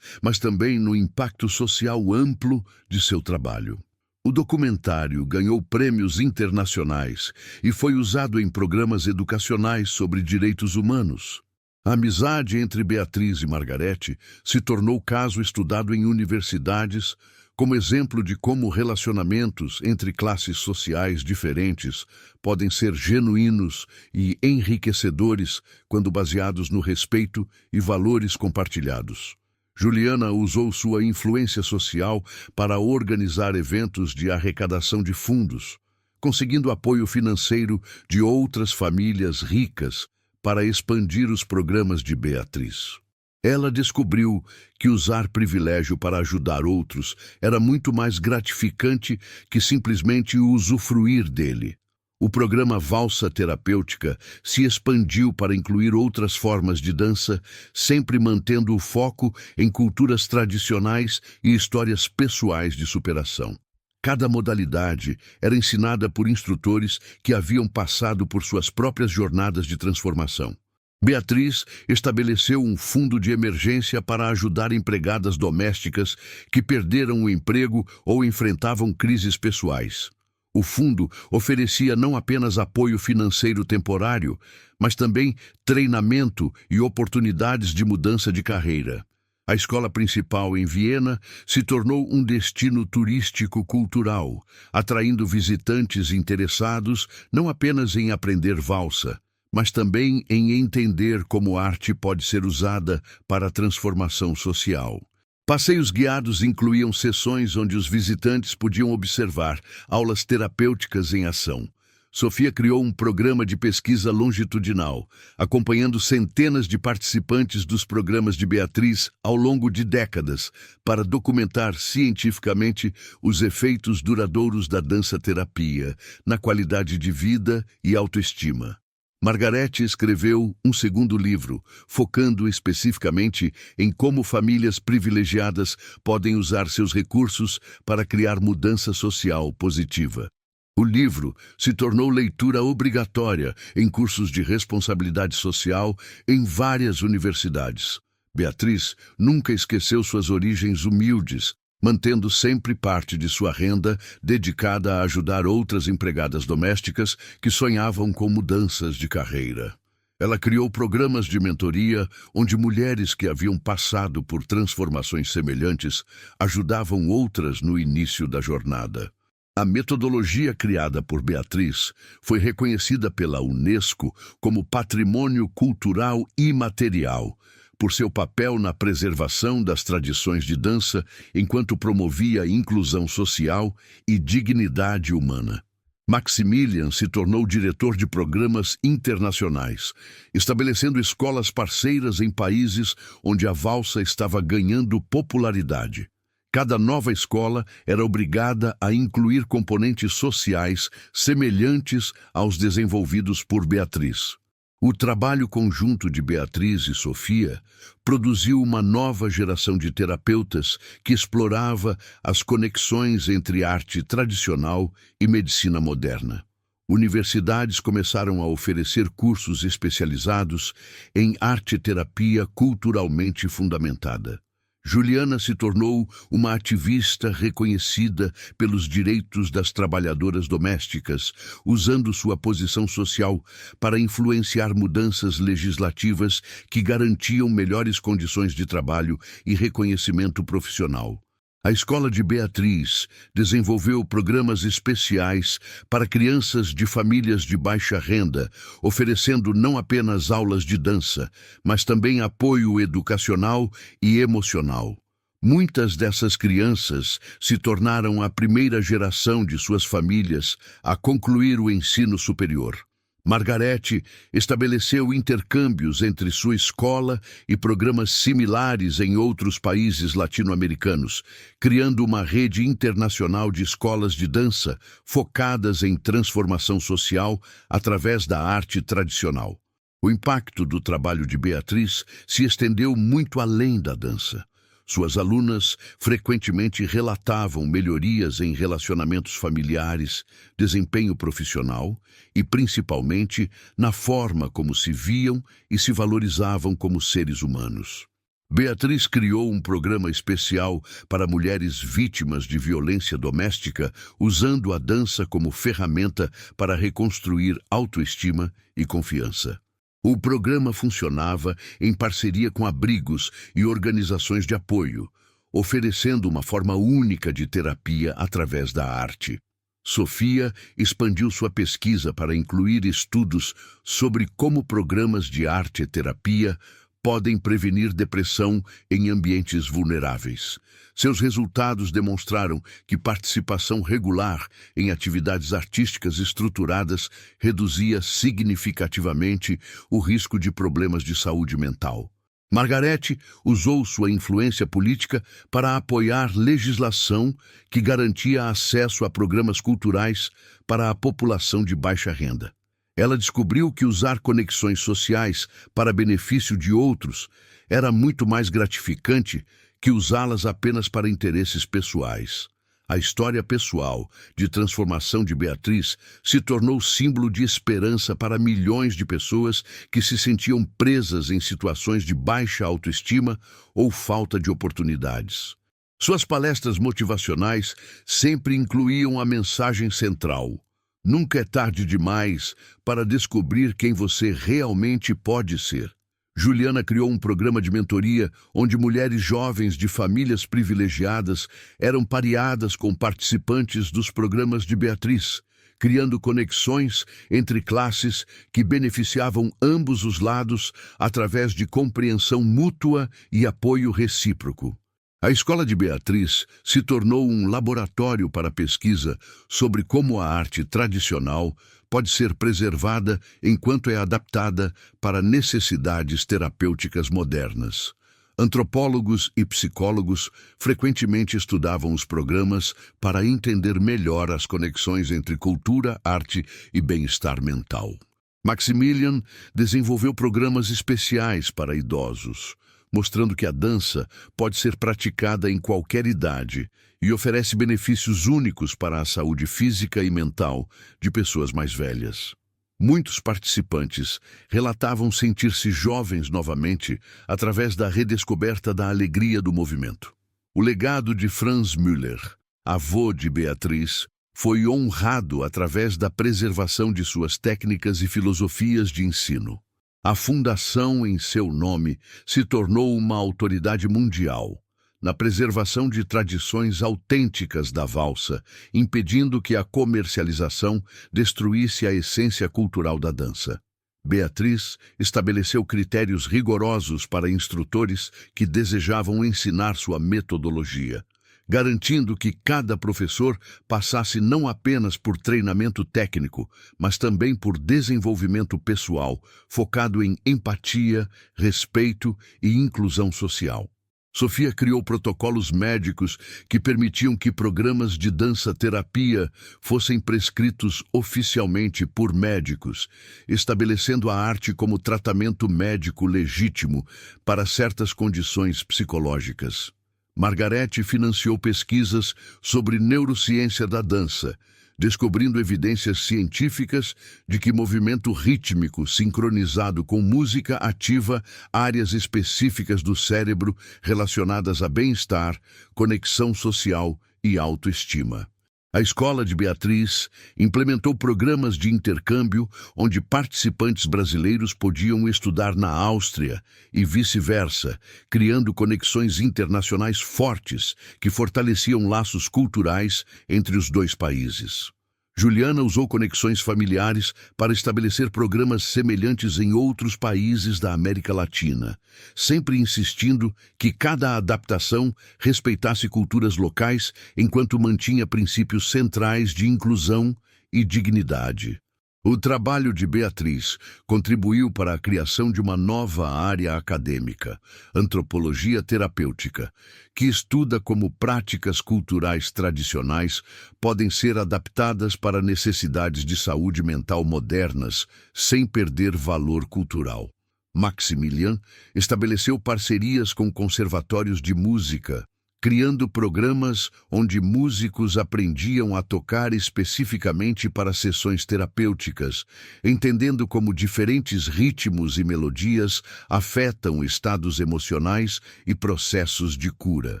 mas também no impacto social amplo de seu trabalho. O documentário ganhou prêmios internacionais e foi usado em programas educacionais sobre direitos humanos. A amizade entre Beatriz e Margarete se tornou caso estudado em universidades, como exemplo de como relacionamentos entre classes sociais diferentes podem ser genuínos e enriquecedores quando baseados no respeito e valores compartilhados. Juliana usou sua influência social para organizar eventos de arrecadação de fundos, conseguindo apoio financeiro de outras famílias ricas para expandir os programas de Beatriz. Ela descobriu que usar privilégio para ajudar outros era muito mais gratificante que simplesmente usufruir dele. O programa Valsa Terapêutica se expandiu para incluir outras formas de dança, sempre mantendo o foco em culturas tradicionais e histórias pessoais de superação. Cada modalidade era ensinada por instrutores que haviam passado por suas próprias jornadas de transformação. Beatriz estabeleceu um fundo de emergência para ajudar empregadas domésticas que perderam o emprego ou enfrentavam crises pessoais. O fundo oferecia não apenas apoio financeiro temporário, mas também treinamento e oportunidades de mudança de carreira. A escola principal em Viena se tornou um destino turístico-cultural, atraindo visitantes interessados não apenas em aprender valsa, mas também em entender como a arte pode ser usada para a transformação social. Passeios guiados incluíam sessões onde os visitantes podiam observar aulas terapêuticas em ação. Sofia criou um programa de pesquisa longitudinal, acompanhando centenas de participantes dos programas de Beatriz ao longo de décadas, para documentar cientificamente os efeitos duradouros da dança-terapia na qualidade de vida e autoestima. Margarete escreveu um segundo livro, focando especificamente em como famílias privilegiadas podem usar seus recursos para criar mudança social positiva. O livro se tornou leitura obrigatória em cursos de responsabilidade social em várias universidades. Beatriz nunca esqueceu suas origens humildes, mantendo sempre parte de sua renda dedicada a ajudar outras empregadas domésticas que sonhavam com mudanças de carreira. Ela criou programas de mentoria onde mulheres que haviam passado por transformações semelhantes ajudavam outras no início da jornada. A metodologia criada por Beatriz foi reconhecida pela Unesco como Patrimônio Cultural Imaterial, por seu papel na preservação das tradições de dança enquanto promovia inclusão social e dignidade humana. Maximilian se tornou diretor de programas internacionais, estabelecendo escolas parceiras em países onde a valsa estava ganhando popularidade. Cada nova escola era obrigada a incluir componentes sociais semelhantes aos desenvolvidos por Beatriz. O trabalho conjunto de Beatriz e Sofia produziu uma nova geração de terapeutas que explorava as conexões entre arte tradicional e medicina moderna. Universidades começaram a oferecer cursos especializados em arte-terapia culturalmente fundamentada. Juliana se tornou uma ativista reconhecida pelos direitos das trabalhadoras domésticas, usando sua posição social para influenciar mudanças legislativas que garantiam melhores condições de trabalho e reconhecimento profissional. A Escola de Beatriz desenvolveu programas especiais para crianças de famílias de baixa renda, oferecendo não apenas aulas de dança, mas também apoio educacional e emocional. Muitas dessas crianças se tornaram a primeira geração de suas famílias a concluir o ensino superior. Margarete estabeleceu intercâmbios entre sua escola e programas similares em outros países latino-americanos, criando uma rede internacional de escolas de dança focadas em transformação social através da arte tradicional. O impacto do trabalho de Beatriz se estendeu muito além da dança. Suas alunas frequentemente relatavam melhorias em relacionamentos familiares, desempenho profissional e, principalmente, na forma como se viam e se valorizavam como seres humanos. Beatriz criou um programa especial para mulheres vítimas de violência doméstica, usando a dança como ferramenta para reconstruir autoestima e confiança. O programa funcionava em parceria com abrigos e organizações de apoio, oferecendo uma forma única de terapia através da arte. Sofia expandiu sua pesquisa para incluir estudos sobre como programas de arte e terapia podem prevenir depressão em ambientes vulneráveis. Seus resultados demonstraram que participação regular em atividades artísticas estruturadas reduzia significativamente o risco de problemas de saúde mental. Margarete usou sua influência política para apoiar legislação que garantia acesso a programas culturais para a população de baixa renda. Ela descobriu que usar conexões sociais para benefício de outros era muito mais gratificante que usá-las apenas para interesses pessoais. A história pessoal de transformação de Beatriz se tornou símbolo de esperança para milhões de pessoas que se sentiam presas em situações de baixa autoestima ou falta de oportunidades. Suas palestras motivacionais sempre incluíam a mensagem central: nunca é tarde demais para descobrir quem você realmente pode ser. Juliana criou um programa de mentoria onde mulheres jovens de famílias privilegiadas eram pareadas com participantes dos programas de Beatriz, criando conexões entre classes que beneficiavam ambos os lados através de compreensão mútua e apoio recíproco. A Escola de Beatriz se tornou um laboratório para pesquisa sobre como a arte tradicional pode ser preservada enquanto é adaptada para necessidades terapêuticas modernas. Antropólogos e psicólogos frequentemente estudavam os programas para entender melhor as conexões entre cultura, arte e bem-estar mental. Maximilian desenvolveu programas especiais para idosos, mostrando que a dança pode ser praticada em qualquer idade e oferece benefícios únicos para a saúde física e mental de pessoas mais velhas. Muitos participantes relatavam sentir-se jovens novamente através da redescoberta da alegria do movimento. O legado de Franz Müller, avô de Beatriz, foi honrado através da preservação de suas técnicas e filosofias de ensino. A fundação em seu nome se tornou uma autoridade mundial na preservação de tradições autênticas da valsa, impedindo que a comercialização destruísse a essência cultural da dança. Beatriz estabeleceu critérios rigorosos para instrutores que desejavam ensinar sua metodologia, garantindo que cada professor passasse não apenas por treinamento técnico, mas também por desenvolvimento pessoal, focado em empatia, respeito e inclusão social. Sofia criou protocolos médicos que permitiam que programas de dança-terapia fossem prescritos oficialmente por médicos, estabelecendo a arte como tratamento médico legítimo para certas condições psicológicas. Margarete financiou pesquisas sobre neurociência da dança, descobrindo evidências científicas de que movimento rítmico sincronizado com música ativa áreas específicas do cérebro relacionadas a bem-estar, conexão social e autoestima. A Escola de Beatriz implementou programas de intercâmbio onde participantes brasileiros podiam estudar na Áustria e vice-versa, criando conexões internacionais fortes que fortaleciam laços culturais entre os dois países. Juliana usou conexões familiares para estabelecer programas semelhantes em outros países da América Latina, sempre insistindo que cada adaptação respeitasse culturas locais enquanto mantinha princípios centrais de inclusão e dignidade. O trabalho de Beatriz contribuiu para a criação de uma nova área acadêmica, antropologia terapêutica, que estuda como práticas culturais tradicionais podem ser adaptadas para necessidades de saúde mental modernas, sem perder valor cultural. Maximilian estabeleceu parcerias com conservatórios de música, criando programas onde músicos aprendiam a tocar especificamente para sessões terapêuticas, entendendo como diferentes ritmos e melodias afetam estados emocionais e processos de cura.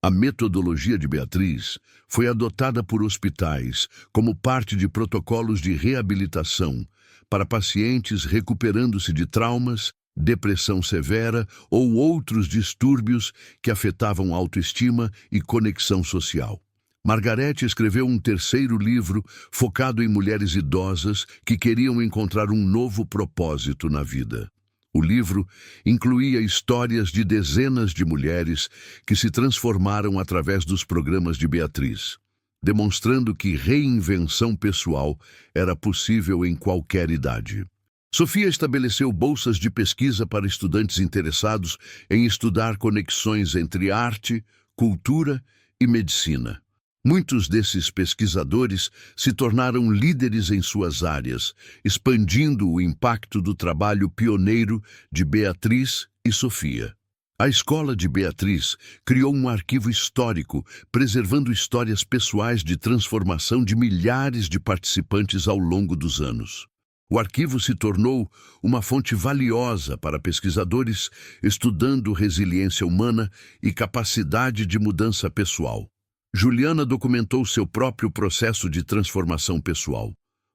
A metodologia de Beatriz foi adotada por hospitais como parte de protocolos de reabilitação para pacientes recuperando-se de traumas, depressão severa ou outros distúrbios que afetavam autoestima e conexão social. Margarete escreveu um terceiro livro focado em mulheres idosas que queriam encontrar um novo propósito na vida. O livro incluía histórias de dezenas de mulheres que se transformaram através dos programas de Beatriz, demonstrando que reinvenção pessoal era possível em qualquer idade. Sofia estabeleceu bolsas de pesquisa para estudantes interessados em estudar conexões entre arte, cultura e medicina. Muitos desses pesquisadores se tornaram líderes em suas áreas, expandindo o impacto do trabalho pioneiro de Beatriz e Sofia. A Escola de Beatriz criou um arquivo histórico, preservando histórias pessoais de transformação de milhares de participantes ao longo dos anos. O arquivo se tornou uma fonte valiosa para pesquisadores estudando resiliência humana e capacidade de mudança pessoal. Juliana documentou seu próprio processo de transformação pessoal,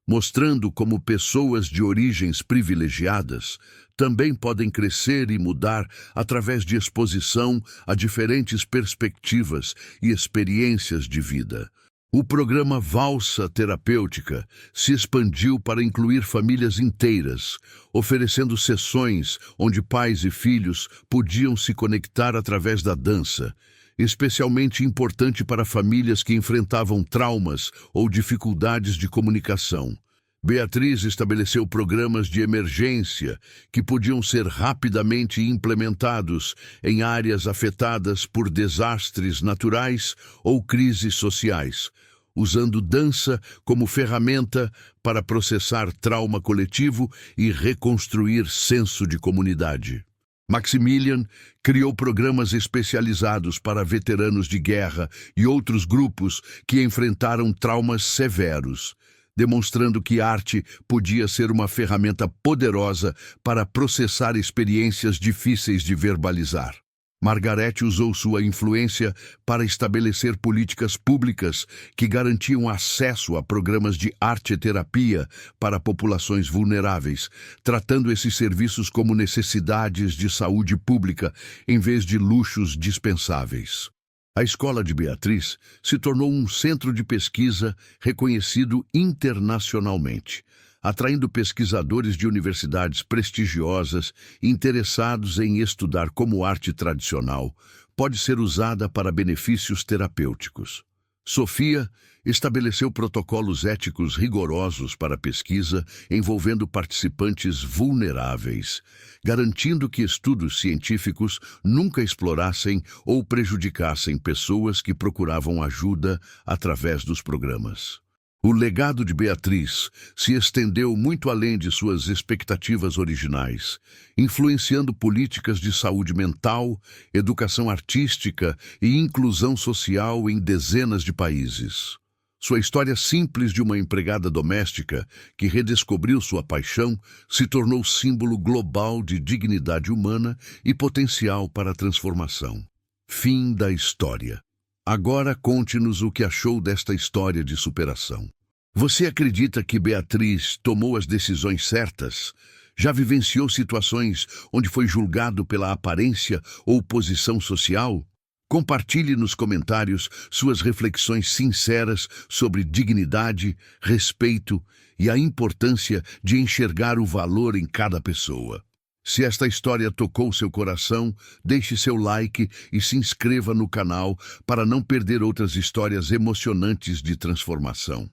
mostrando como pessoas de origens privilegiadas também podem crescer e mudar através de exposição a diferentes perspectivas e experiências de vida. O programa Valsa Terapêutica se expandiu para incluir famílias inteiras, oferecendo sessões onde pais e filhos podiam se conectar através da dança, especialmente importante para famílias que enfrentavam traumas ou dificuldades de comunicação. Beatriz estabeleceu programas de emergência que podiam ser rapidamente implementados em áreas afetadas por desastres naturais ou crises sociais, usando dança como ferramenta para processar trauma coletivo e reconstruir senso de comunidade. Maximilian criou programas especializados para veteranos de guerra e outros grupos que enfrentaram traumas severos, demonstrando que arte podia ser uma ferramenta poderosa para processar experiências difíceis de verbalizar. Margarete usou sua influência para estabelecer políticas públicas que garantiam acesso a programas de arte-terapia para populações vulneráveis, tratando esses serviços como necessidades de saúde pública em vez de luxos dispensáveis. A Escola de Beatriz se tornou um centro de pesquisa reconhecido internacionalmente, atraindo pesquisadores de universidades prestigiosas interessados em estudar como arte tradicional pode ser usada para benefícios terapêuticos. Sofia estabeleceu protocolos éticos rigorosos para a pesquisa envolvendo participantes vulneráveis, garantindo que estudos científicos nunca explorassem ou prejudicassem pessoas que procuravam ajuda através dos programas. O legado de Beatriz se estendeu muito além de suas expectativas originais, influenciando políticas de saúde mental, educação artística e inclusão social em dezenas de países. Sua história simples de uma empregada doméstica que redescobriu sua paixão se tornou símbolo global de dignidade humana e potencial para a transformação. Fim da história. Agora conte-nos o que achou desta história de superação. Você acredita que Beatriz tomou as decisões certas? Já vivenciou situações onde foi julgado pela aparência ou posição social? Compartilhe nos comentários suas reflexões sinceras sobre dignidade, respeito e a importância de enxergar o valor em cada pessoa. Se esta história tocou seu coração, deixe seu like e se inscreva no canal para não perder outras histórias emocionantes de transformação.